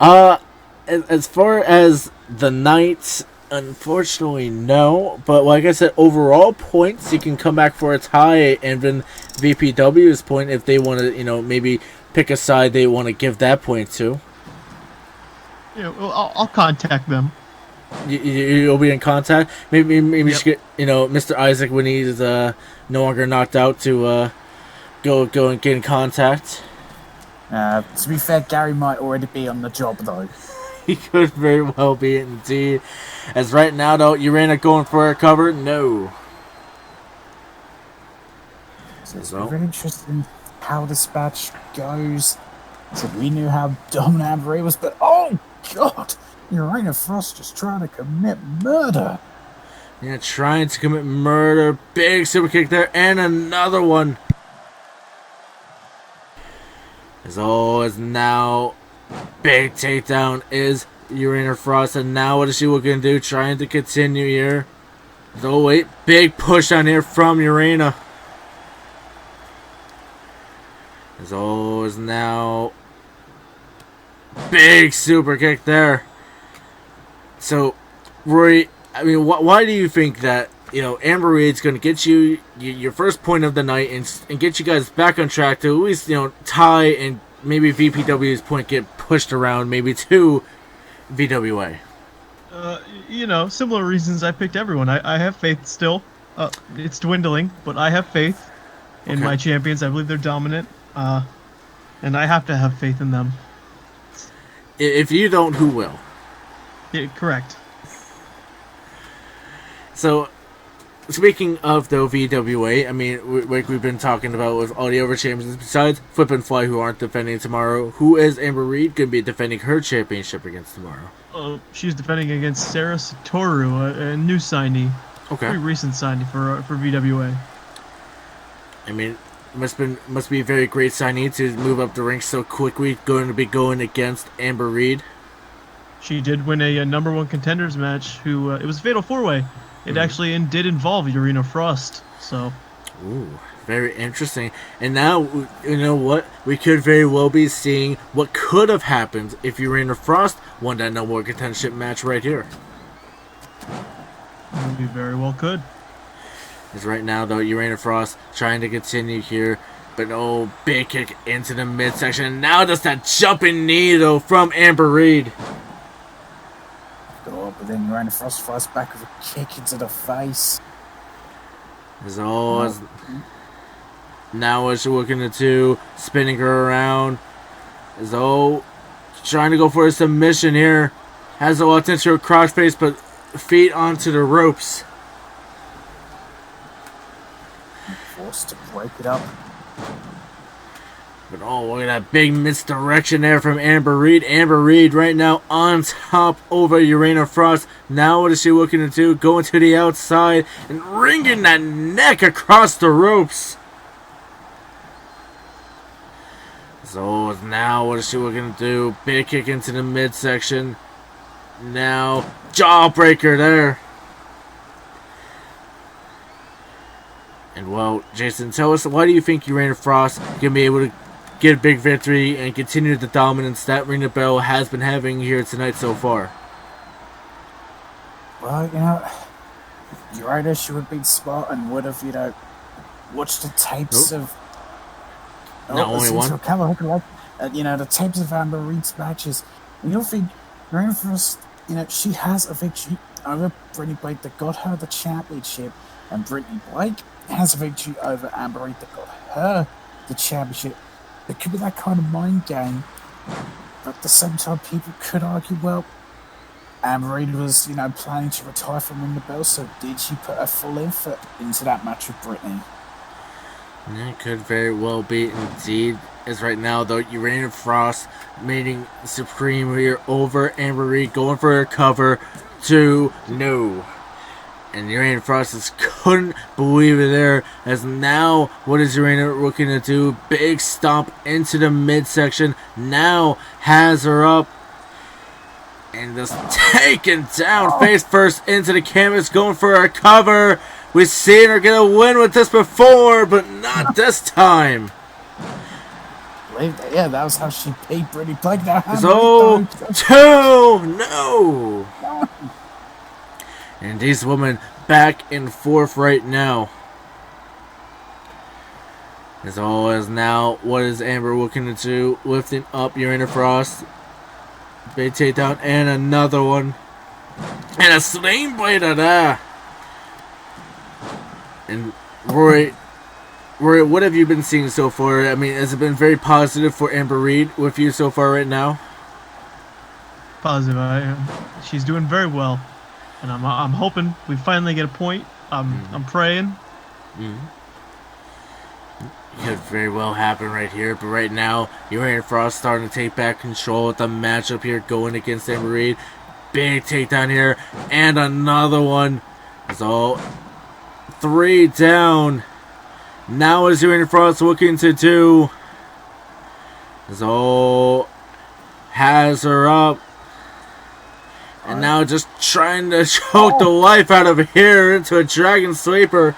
As far as the nights, unfortunately, no. But like I said, overall points, you can come back for a tie, and then VPW's point, if they want to, maybe pick a side they want to give that point to. I'll contact them. You'll be in contact. Maybe Yep. you should get, Mr. Isaac when he's no longer knocked out to go and get in contact. To be fair, Gary might already be on the job, though. He could very well be indeed. As right now, though, Urena going for a cover? No. So it's very interesting how this match goes. So we knew how dominant Amber Reed was, but oh god! Urena Frost just trying to commit murder. Yeah, trying to commit murder. Big super kick there, and another one. As always, now big takedown is Urena Frost, and now what is she looking to do? Trying to continue here. Oh wait, big push on here from Urena. As always, now big super kick there. So, Rory, I mean, why do you think that Amber Reed's going to get you your first point of the night and get you guys back on track to at least tie, and maybe VPW's point get pushed around maybe to VWA? Similar reasons I picked everyone. I have faith still. It's dwindling, but I have faith in my champions. I believe they're dominant, and I have to have faith in them. If you don't, who will? Yeah, correct. So, speaking of the VWA, I mean, like we've been talking about with all the other champions, besides Flip and Fly, who aren't defending tomorrow, who is Amber Reed going to be defending her championship against tomorrow? She's defending against Sarah Satoru, a new signee. Okay. Pretty recent signee for VWA. I mean, must be a very great signee to move up the ranks so quickly, going to be going against Amber Reed. She did win a number one contenders match. It was a fatal 4-way. It actually did involve Urena Frost. So. Ooh, very interesting. And now, you know what? We could very well be seeing what could have happened if Urena Frost won that number one contendership match right here. We very well could. As right now, though, Urena Frost trying to continue here. But big kick into the midsection. And now just that jumping knee, though, from Amber Reed. But then Urena Frost flies back with a kick into the face. As always, now what she's looking to do, spinning her around. As trying to go for a submission here. Has a lot into her cross face, but feet onto the ropes. Forced to break it up. But look at that big misdirection there from Amber Reed. Amber Reed right now on top over Urena Frost. Now what is she looking to do? Going to the outside and wringing that neck across the ropes. So now what is she looking to do? Big kick into the midsection. Now jawbreaker there. And well, Jason, tell us, why do you think Urena Frost can be able to get a big victory and continue the dominance that Ring the Bell has been having here tonight so far? Well, you're right. She would have been smart and would have, watched the tapes of. Not only one. The tapes of Amber Reed's matches. And you'll think, Rain Frost, she has a victory over Brittany Blake that got her the championship, and Brittany Blake has a victory over Amber Reed that got her the championship. It could be that kind of mind game, but at the same time, people could argue, well, Amber Reed was, planning to retire from Ring the Bell, so did she put her full effort into that match with Brittany? It could very well be indeed. As right now, though, Urania Frost meeting Supreme here over Amber Reed, going for her cover to no. And Urania Frost just couldn't believe it there. As now, what is Urania looking to do? Big stomp into the midsection. Now has her up. And just taken down face first into the canvas, going for a cover. We've seen her get a win with this before, but not this time. Yeah, that was how she beat Brittany Blake. So, 2, no. And these women back and forth right now. As always, now, what is Amber looking to do? Lifting up Urania Frost. Big takedown and another one. And a sling blade of that. And Roy, what have you been seeing so far? I mean, has it been very positive for Amber Reed with you so far right now? Positive. She's doing very well, and I'm hoping we finally get a point. I'm praying. Could very well happen right here, but right now, Urania Frost starting to take back control with the matchup here, going against Amber Reed. Big takedown here, and another one. So 3 down. Now is Urania Frost looking to do? So has her up, and now just trying to choke the life out of here into a dragon sleeper.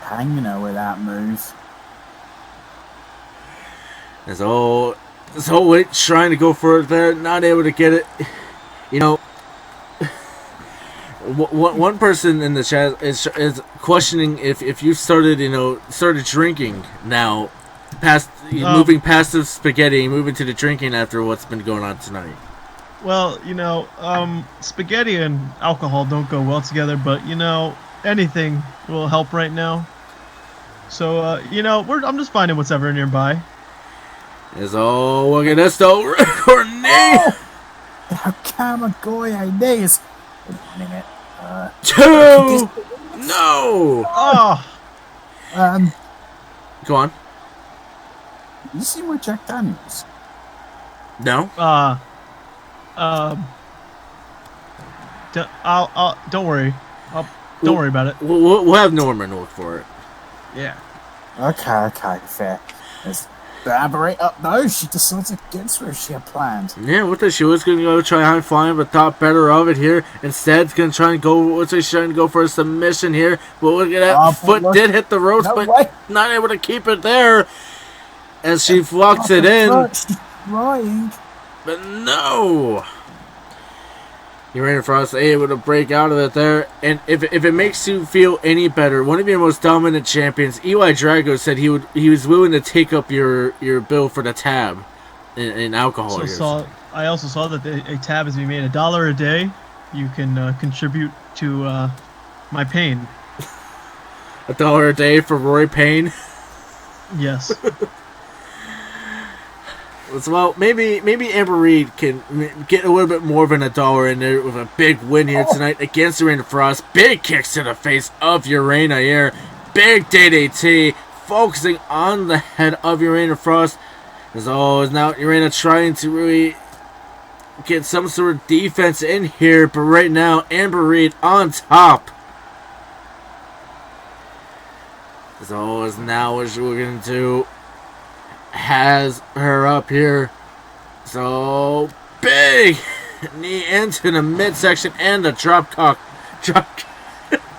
Hanging her with that move. So wait, trying to go for it there, not able to get it. One person in the chat is questioning if you started drinking now, moving past the spaghetti, moving to the drinking after what's been going on tonight. Well, spaghetti and alcohol don't go well together, but anything will help right now. So I'm just finding what's ever nearby. Look at this though, or knee. Kamagoya knees. Wait a minute. 2. No. Go on. You see more Jack Daniels? No. Don't worry. Don't worry about it. We'll have Norman look for it. Yeah. Okay, fair. Let's elaborate up. No, she decides against where she had planned. Yeah, what the she was gonna go try high flying, but thought better of it here. Instead, gonna try and go. What's she trying to go for a submission here? But look at that foot did hit the ropes, but not able to keep it there as she flocks it in. She's trying, but no. Urania Frost able to break out of it there, and if it makes you feel any better, one of your most dominant champions, Eli Drago, said he was willing to take up your bill for the tab in alcohol. I also saw that a tab is being made $1 a day. You can contribute to my pain. $1 a day for Roy Payne. Yes. Well, maybe Amber Reed can get a little bit more than $1 in there with a big win here tonight against Urania Frost. Big kicks to the face of Urania here. Big DDT, focusing on the head of Urania Frost. As always, now Urania trying to really get some sort of defense in here, but right now Amber Reed on top. As always, now what we're going to do, has her up here. So big knee into the midsection and the drop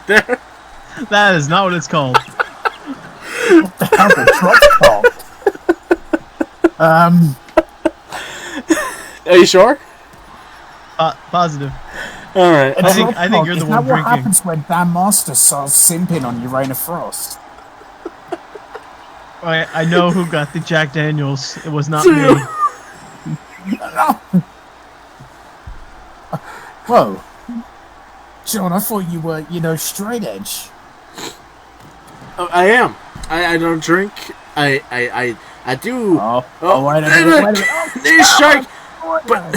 there. That is not what it's called. terrible drop call. Are you sure? Positive. All right. I think you're the one drinking. Is that what drinking. happens when Dan Master starts simping on Urena Frost? I know who got the Jack Daniels. It was not me. Whoa. John, I thought you were, straight edge. Oh, I am. I don't drink. I do. Wait a minute. Knee strike. But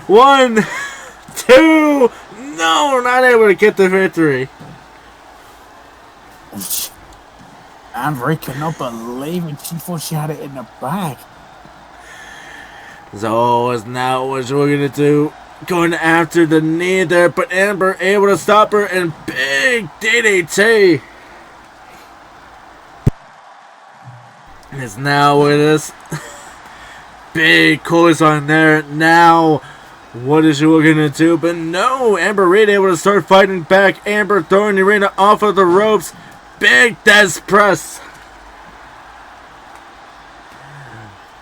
1, 2. No, not able to get the victory. Andre cannot believe it. She thought she had it in the bag. So is now what we're gonna do. Going after the knee there, but Amber able to stop her and big DDT. Is now with us. Big clothesline there. Now, what is she gonna do? But no, Amber Reed able to start fighting back. Amber throwing Urena off of the ropes. Big death press.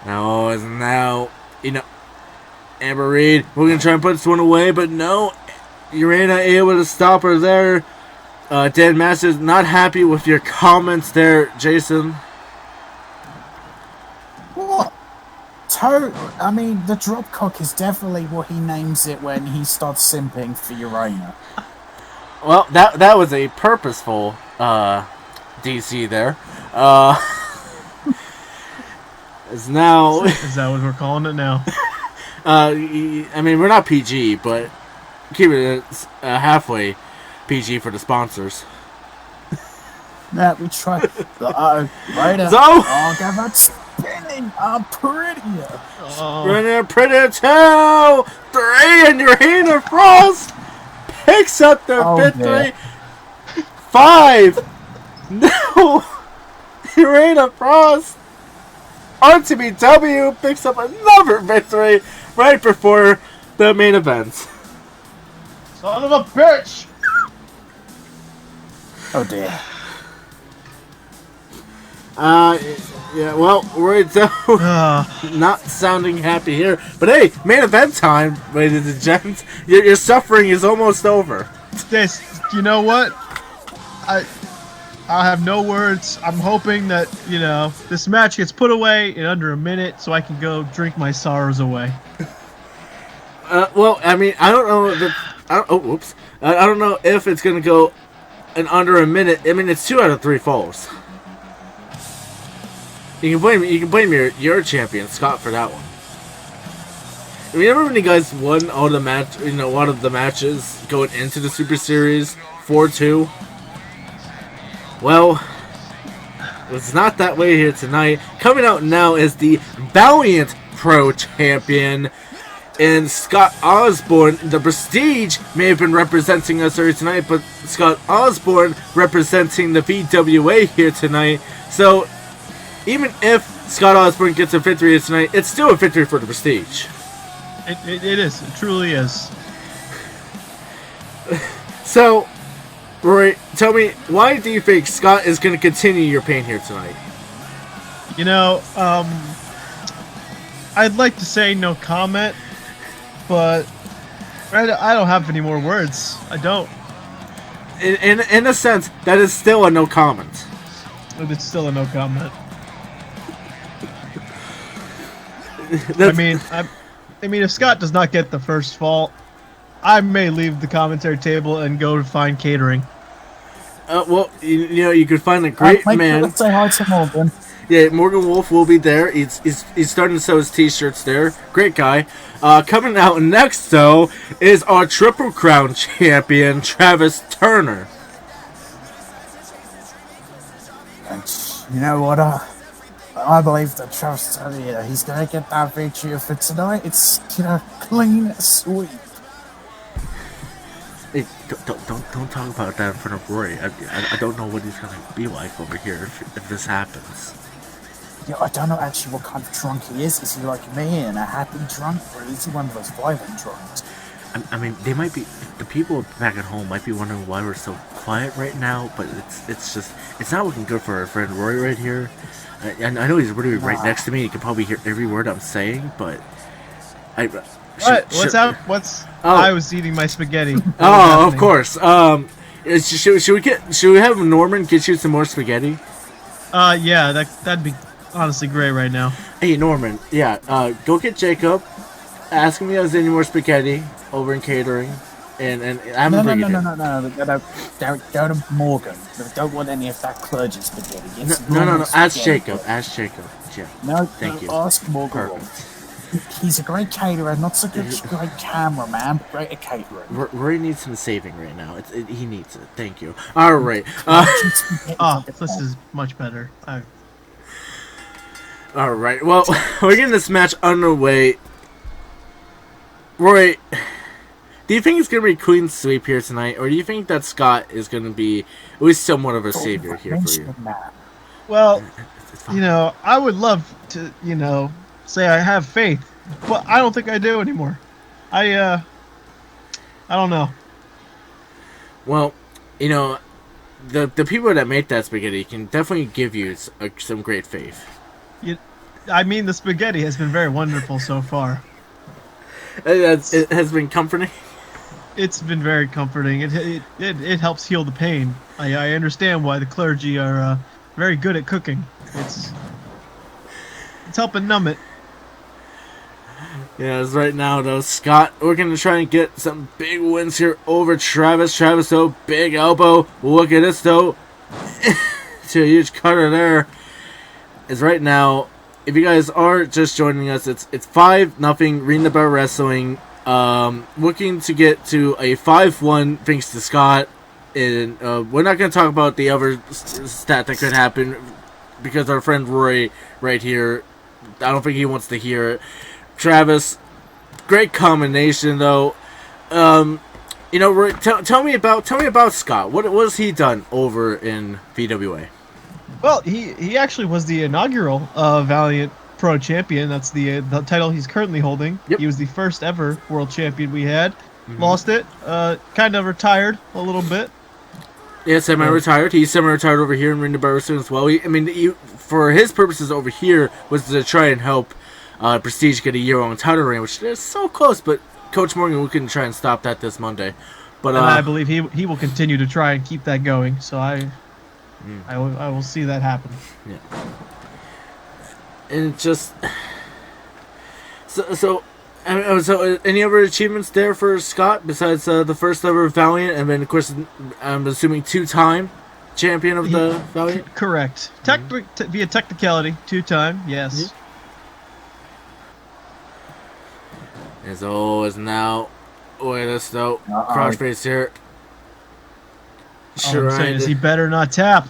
Now is now, Amber Reed, we're going to try and put this one away, but no, Urena able to stop her there. Dan Masters not happy with your comments there, Jason. What? The drop cock is definitely what he names it when he starts simping for Urena. Well, that was a purposeful DC there. Is now. Is that what we're calling it now? We're not PG, but keep it halfway PG for the sponsors. Yeah, we try. Right up. So, oh, God, that's spinning. Prettier. Spinning pretty 2, 3, and Urena Frost picks up the victory. Dear. 5. No, Urena Frost. RTBW picks up another victory right before the main event. Son of a bitch! Oh dear. Yeah, well, we're not sounding happy here. But hey, main event time, ladies and gents. Your suffering is almost over. You know what? I have no words. I'm hoping that, this match gets put away in under a minute so I can go drink my sorrows away. I don't know I don't know if it's going to go in under a minute. It's 2 out of 3 falls. You can blame your champion, Scott, for that one. Remember when you guys won all the one of the matches going into the Super Series 4-2? Well, it's not that way here tonight. Coming out now is the Valiant Pro Champion, and Scott Osborne. The Prestige may have been representing us earlier tonight, but Scott Osborne representing the VWA here tonight. So, even if Scott Osborne gets a victory here tonight, it's still a victory for the Prestige. It is. It truly is. So, Rory, tell me, why do you think Scott is going to continue your pain here tonight? I'd like to say no comment, but I don't have any more words. I don't. In a sense, that is still a no comment. It's still a no comment. If Scott does not get the first fall, I may leave the commentary table and go to find catering. You could find a great man. Let's say hi to Morgan. Yeah, Morgan Wolf will be there. He's starting to sell his t-shirts there. Great guy. Coming out next, though, is our Triple Crown champion, Travis Turner. And you know what? I believe that Travis Turner, he's going to get that victory for tonight. It's clean sweep. Hey, don't talk about that in front of Rory. I don't know what he's going to be like over here if this happens. I don't know actually what kind of drunk he is. Is he like me and a happy drunk, or is he one of those violent drunks? I mean, they might be, the people back at home might be wondering why we're so quiet right now, but it's not looking good for our friend Roy right here. And I know he's really right next to me. He can probably hear every word I'm saying, but What's up? I was eating my spaghetti. Oh, of course. Should we have Norman get you some more spaghetti? Yeah, that'd be honestly great right now. Hey, Norman. Yeah, go get Jacob. Ask him if he has any more spaghetti over in catering, and I'm no. Go to Morgan. We don't want any of that clergy spaghetti. No. Ask Jacob. Yeah. No, thank you. Ask Morgan. He's a great caterer, not so good great cameraman, but great at catering. Roy needs some saving right now. He needs it. Thank you. All right. This is much better. All right. Well, we're getting this match underway. Roy, do you think it's going to be clean sweep here tonight, or do you think that Scott is going to be at least somewhat of a savior here for you? Well, I would love to, say I have faith, but I don't think I do anymore. I don't know. Well, the people that make that spaghetti can definitely give you some great faith. I mean, the spaghetti has been very wonderful so far. It has been comforting. It's been very comforting. It helps heal the pain. I understand why the clergy are very good at cooking. It's helping numb it. Yeah, as right now though, Scott, we're gonna try and get some big wins here over Travis. Travis though, big elbow. Look at this though. It's a huge cutter there. Is right now. If you guys are just joining us, it's 5-0 Ring the Bell Wrestling. Looking to get to a 5-1 thanks to Scott. And we're not going to talk about the other stat that could happen because our friend Roy right here, I don't think he wants to hear it. Travis, great combination though. Roy, tell me about Scott. What has he done over in VWA? Well, he actually was the inaugural Valiant Pro Champion. That's the title he's currently holding. Yep. He was the first ever world champion we had. Mm-hmm. Lost it. Kind of retired a little bit. Yeah, semi-retired. He's semi-retired over here in Ring the Bell Wrestling as well. For his purposes over here was to try and help Prestige get a year-long title reign, which is so close. But Coach Morgan, we couldn't try and stop that this Monday. But and I believe he will continue to try and keep that going. So I will see that happen. Yeah. And just so any other achievements there for Scott besides the first ever Valiant, and then of course I'm assuming 2-time champion of the Valiant. Correct. Via technicality, 2-time. Yes. Mm-hmm. As always now, look at this though. Crossface here. All I'm saying is he better not tap.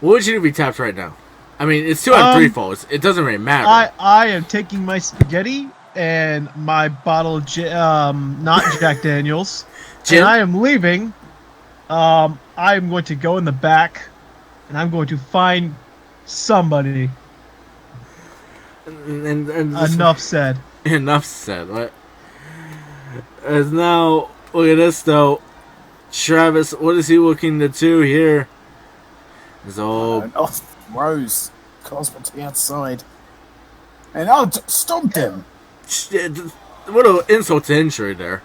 What would you do if he taps right now? I mean, it's 2 out of 3 falls. It doesn't really matter. I am taking my spaghetti and my bottle of not Jack Daniels, and I am leaving. I am going to go in the back, and I'm going to find somebody. And enough said. Enough said. Right? As now, look at this though. Travis, what is he looking to do here? Rose Cosmo to the outside. And stomped him. What an insult to injury there.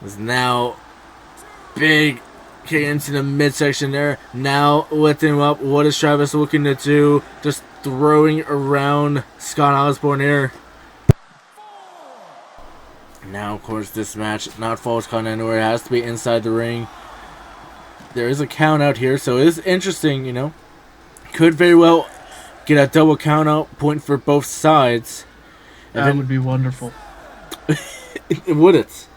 Is now big kick into the midsection there. Now lifting him up. What is Travis looking to do? Just throwing around Scott Osborne here. Now, of course, this match not falls count anywhere. It has to be inside the ring. There is a count out here, so it is interesting, Could very well get a double count out point for both sides. That would be wonderful. Would it?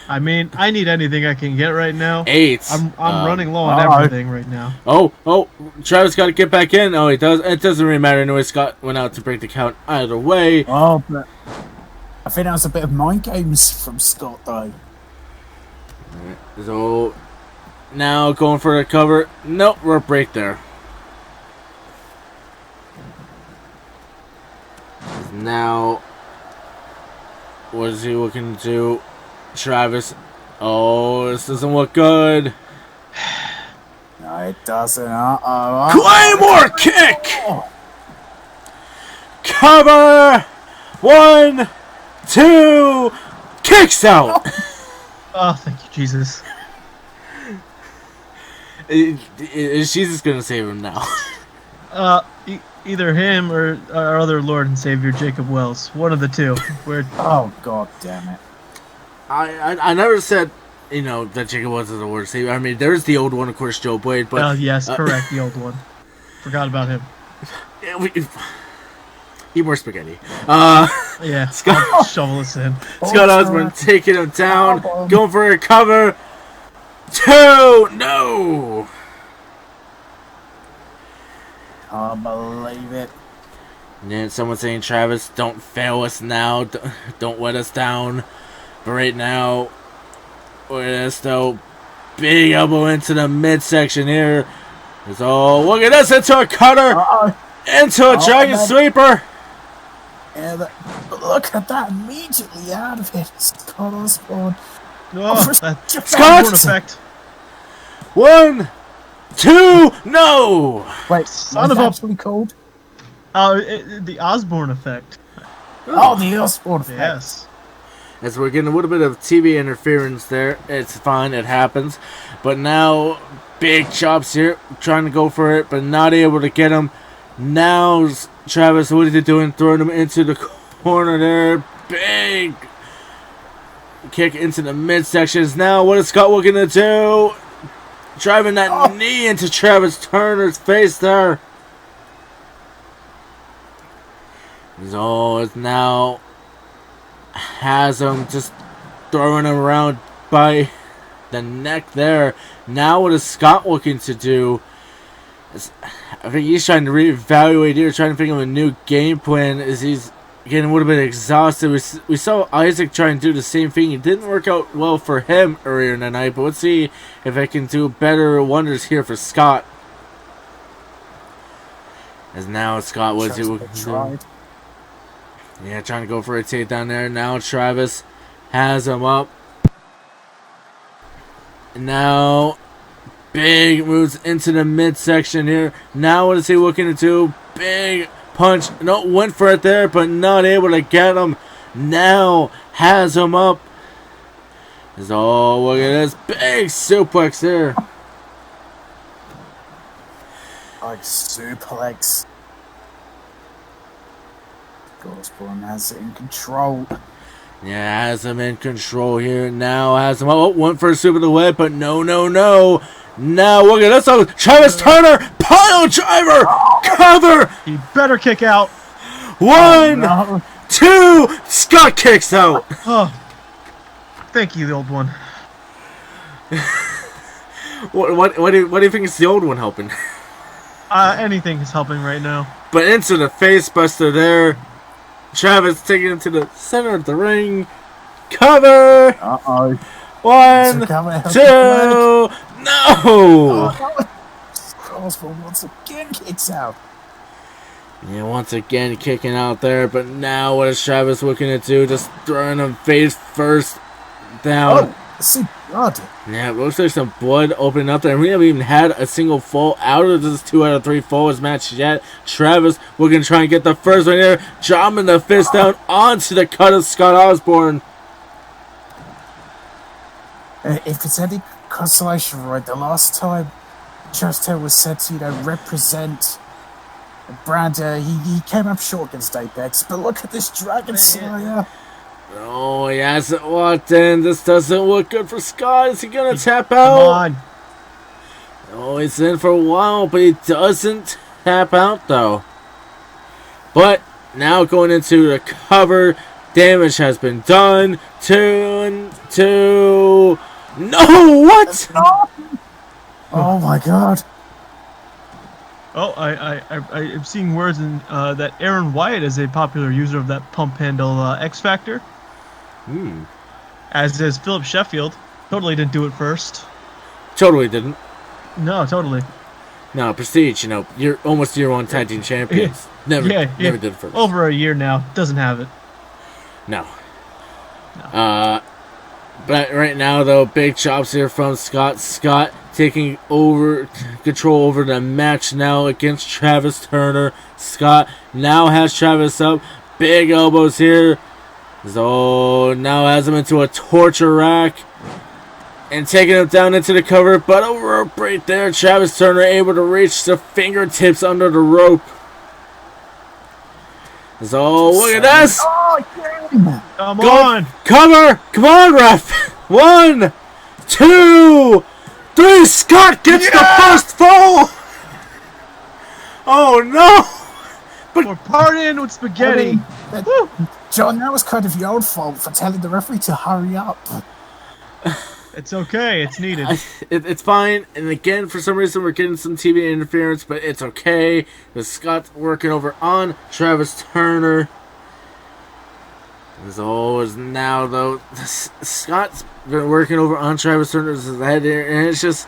I mean, I need anything I can get right now. 8. I'm running low on everything right now. Oh, Travis got to get back in. Oh, he does. It doesn't really matter anyway. Scott went out to break the count either way. Oh, but I think that was a bit of mind games from Scott, though. So, now going for the cover. Nope, we're a break there. Now, What is he looking to do? Travis. Oh, this doesn't look good. No, it doesn't. Uh-oh. Claymore kick! Cover! 1, 2, kicks out! Oh, thank you, Jesus. Is Jesus gonna save him now? Either him or our other Lord and Savior, Jacob Wells. One of the two. Oh, God damn it. I never said, that Jacob Wells is the worst Savior. I mean, there's the old one, of course, Joe Blade, but... yes, correct, the old one. Forgot about him. Eat more spaghetti. Yeah, Scott, shovel this in. Scott Osborne taking him down, going for a cover. 2! No! Can't believe it. And then someone saying, Travis, don't fail us now. Don't let us down. But right now, look at this, though. Big elbow into the midsection here. Look at this, into a cutter. Into a dragon sweeper. Yeah, look at that, immediately out of it. Scott Osborne. Oh, Scott effect. 1, 2, no! Wait, son of actually called? The Osborne effect. Oh, the Osborne effect. Yes. As we're getting a little bit of TV interference there. It's fine, it happens. But now, big chops here, trying to go for it, but not able to get him. Now, Travis, what is he doing? Throwing him into the corner there. Big kick into the midsections. Now, what is Scott looking to do? Driving that knee into Travis Turner's face there. It's now has him just throwing him around by the neck there. Now, what is Scott looking to do? I think he's trying to reevaluate here, trying to think of a new game plan as he's getting a little bit exhausted. We saw Isaac try and do the same thing. It didn't work out well for him earlier in the night, but let's see if I can do better wonders here for Scott. As now Scott was trying to go for a takedown there. Now Travis has him up. And now big moves into the midsection here. Now what is he looking to do? Big punch. No, went for it there, but not able to get him. Now has him up. Look at this big suplex there. Suplex. Osborne has it in control. Yeah, has him in control here. Now has him up. Oh, went for a super to the leg, but no. Now look at this. Travis Turner, pile driver, cover. He better kick out. 1, 2, Scott kicks out. Oh, thank you, the old one. What do you think is the old one helping? Anything is helping right now. But into the face buster there. Travis taking him to the center of the ring. Cover. 1, 2, no. Osborne once again kicks out. Yeah, once again kicking out there. But now what is Travis looking to do? Just throwing him face first down. See blood. Yeah, it looks like some blood opening up there. And we haven't even had a single fall out of this 2 out of 3 falls match yet. Travis, we're going to try and get the first one here. Dropping the fist down onto the cut of Scott Osborne. If it's any consolation, right, the last time Chester was said to, represent Brand, he came up short against Apex. But look at this Dragon Slayer. Oh, he hasn't walked in. This doesn't look good for Scott. Is he going to tap out? Come on. Oh, he's in for a while, but he doesn't tap out, though. But now going into the cover. Damage has been done. 2. No, what? Oh, my God. Oh, I'm seeing words in that Aaron Wyatt is a popular user of that pump handle X Factor. As is Philip Sheffield. Totally didn't do it first. Totally didn't. No, totally. No, Prestige, you're almost year 1 tag team champions. Never did it first. Over a year now. Doesn't have it. No. But right now, though, big chops here from Scott. Scott taking over control over the match now against Travis Turner. Scott now has Travis up. Big elbows here. So now has him into a torture rack. And taking him down into the cover. But a rope right there. Travis Turner able to reach the fingertips under the rope. So look at this. Come on. Cover. Come on, ref. 1, 2, 3. Scott gets the first fall. Oh, no. But we're partying with spaghetti. John, that was kind of your fault for telling the referee to hurry up. It's okay. It's needed. It's fine. And again, for some reason, we're getting some TV interference, but it's okay. Because Scott's working over on Travis Turner. As always now, though, Scott's been working over on Travis Turner's head here, and it's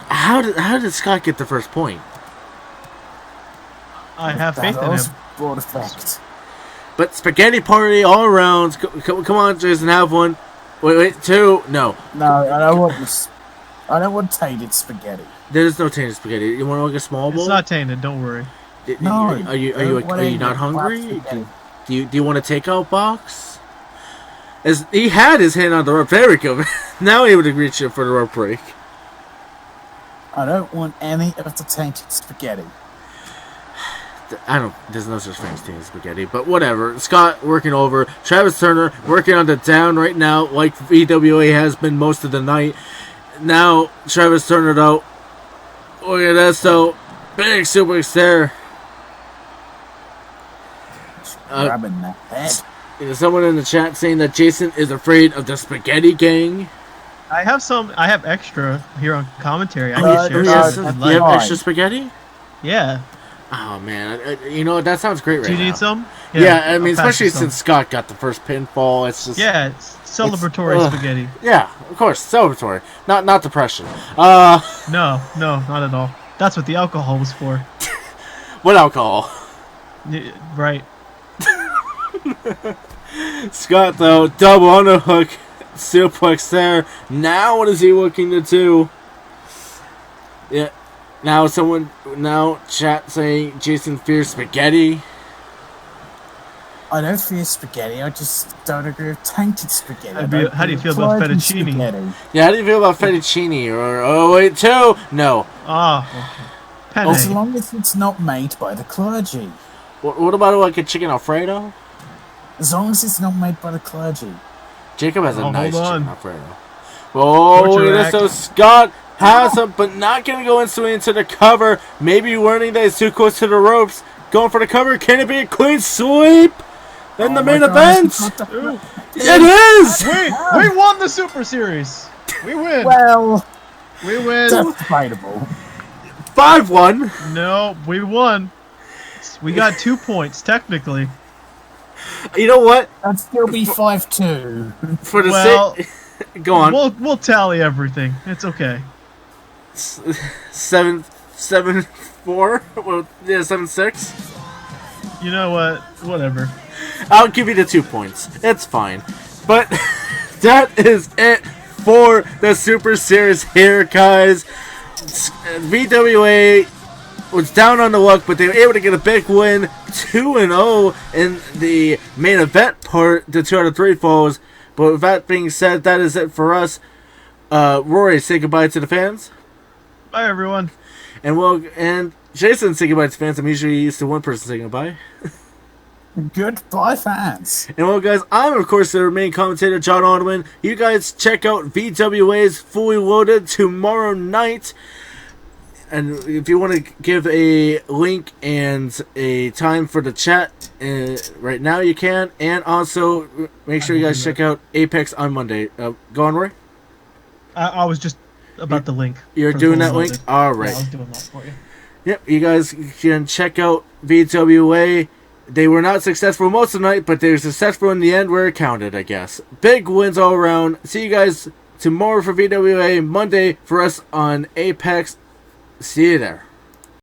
how did Scott get the first point? I have faith in him. Broad effect. But spaghetti party all around. Come on, Jason, have one. Wait, 2. No, I don't want tainted spaghetti. There's no tainted spaghetti. You want like a small bowl? It's not tainted. Don't worry. No. Are you not hungry? Do you want a takeout box? As he had his hand on the rope. There we go. Now he would reach it for the rope break. I don't want any of the tainted spaghetti. There's no such thing as tainted spaghetti, but whatever. Scott working over. Travis Turner working on the down right now, like VWA has been most of the night. Now, Travis Turner, though. Look at this, though. Big suplex there. Grabbing that head. There's someone in the chat saying that Jason is afraid of the spaghetti gang. I have extra here on commentary. I You can share. you have extra spaghetti? Yeah. Oh, man. You know what? That sounds great right now. Do you need some? Yeah, I mean, especially since Scott got the first pinfall. It's just... Yeah, it's celebratory spaghetti. Yeah, of course. Celebratory. Not depression. No, not at all. That's what the alcohol was for. What alcohol? Right. Scott, though, double underhook, suplex there. Now what is he looking to do? Yeah. Now chat saying Jason fears spaghetti. I don't fear spaghetti. I just don't agree with tainted spaghetti. How do you feel about fettuccine? Spaghetti. Yeah, how do you feel about fettuccine? Or wait, 2? No. Penne. As long as it's not made by the clergy. What about like a chicken Alfredo? As long as it's not made by the clergy. Jacob has a nice hold on. chicken Alfredo. Oh, look at this. So Scott has him, but not going to go into the cover. Maybe warning that he's too close to the ropes. Going for the cover. Can it be a clean sweep? Then the main event. It is. We won the Super Series. We win. Well, we win. That's debatable. 5-1. No, we won. We got 2 points technically. You know what? That'd still be 5-2. For the sake, go on. We'll tally everything. It's okay. 7-4. Well, yeah, 7-6. You know what? Whatever. I'll give you the 2 points. It's fine. But that is it for the Super Series here, guys. VWA was down on the luck, but they were able to get a big win, 2-0 in the main event part, the 2 out of 3 falls. But with that being said, that is it for us. Rory, say goodbye to the fans. Bye, everyone. And Jason, say goodbye to fans. I'm usually used to one person saying goodbye. Goodbye, fans. And well, guys, I'm of course the main commentator, John Odwin. You guys check out VWA's Fully Loaded tomorrow night. And if you want to give a link and a time for the chat right now, you can. And also, make sure you guys check out Apex on Monday. Go on, Roy. I was just about the link. You're doing that link? All right. Yeah, I was doing that for you. Yep, you guys can check out VWA. They were not successful most of the night, but they were successful in the end where it counted, I guess. Big wins all around. See you guys tomorrow for VWA, Monday for us on Apex. See you there.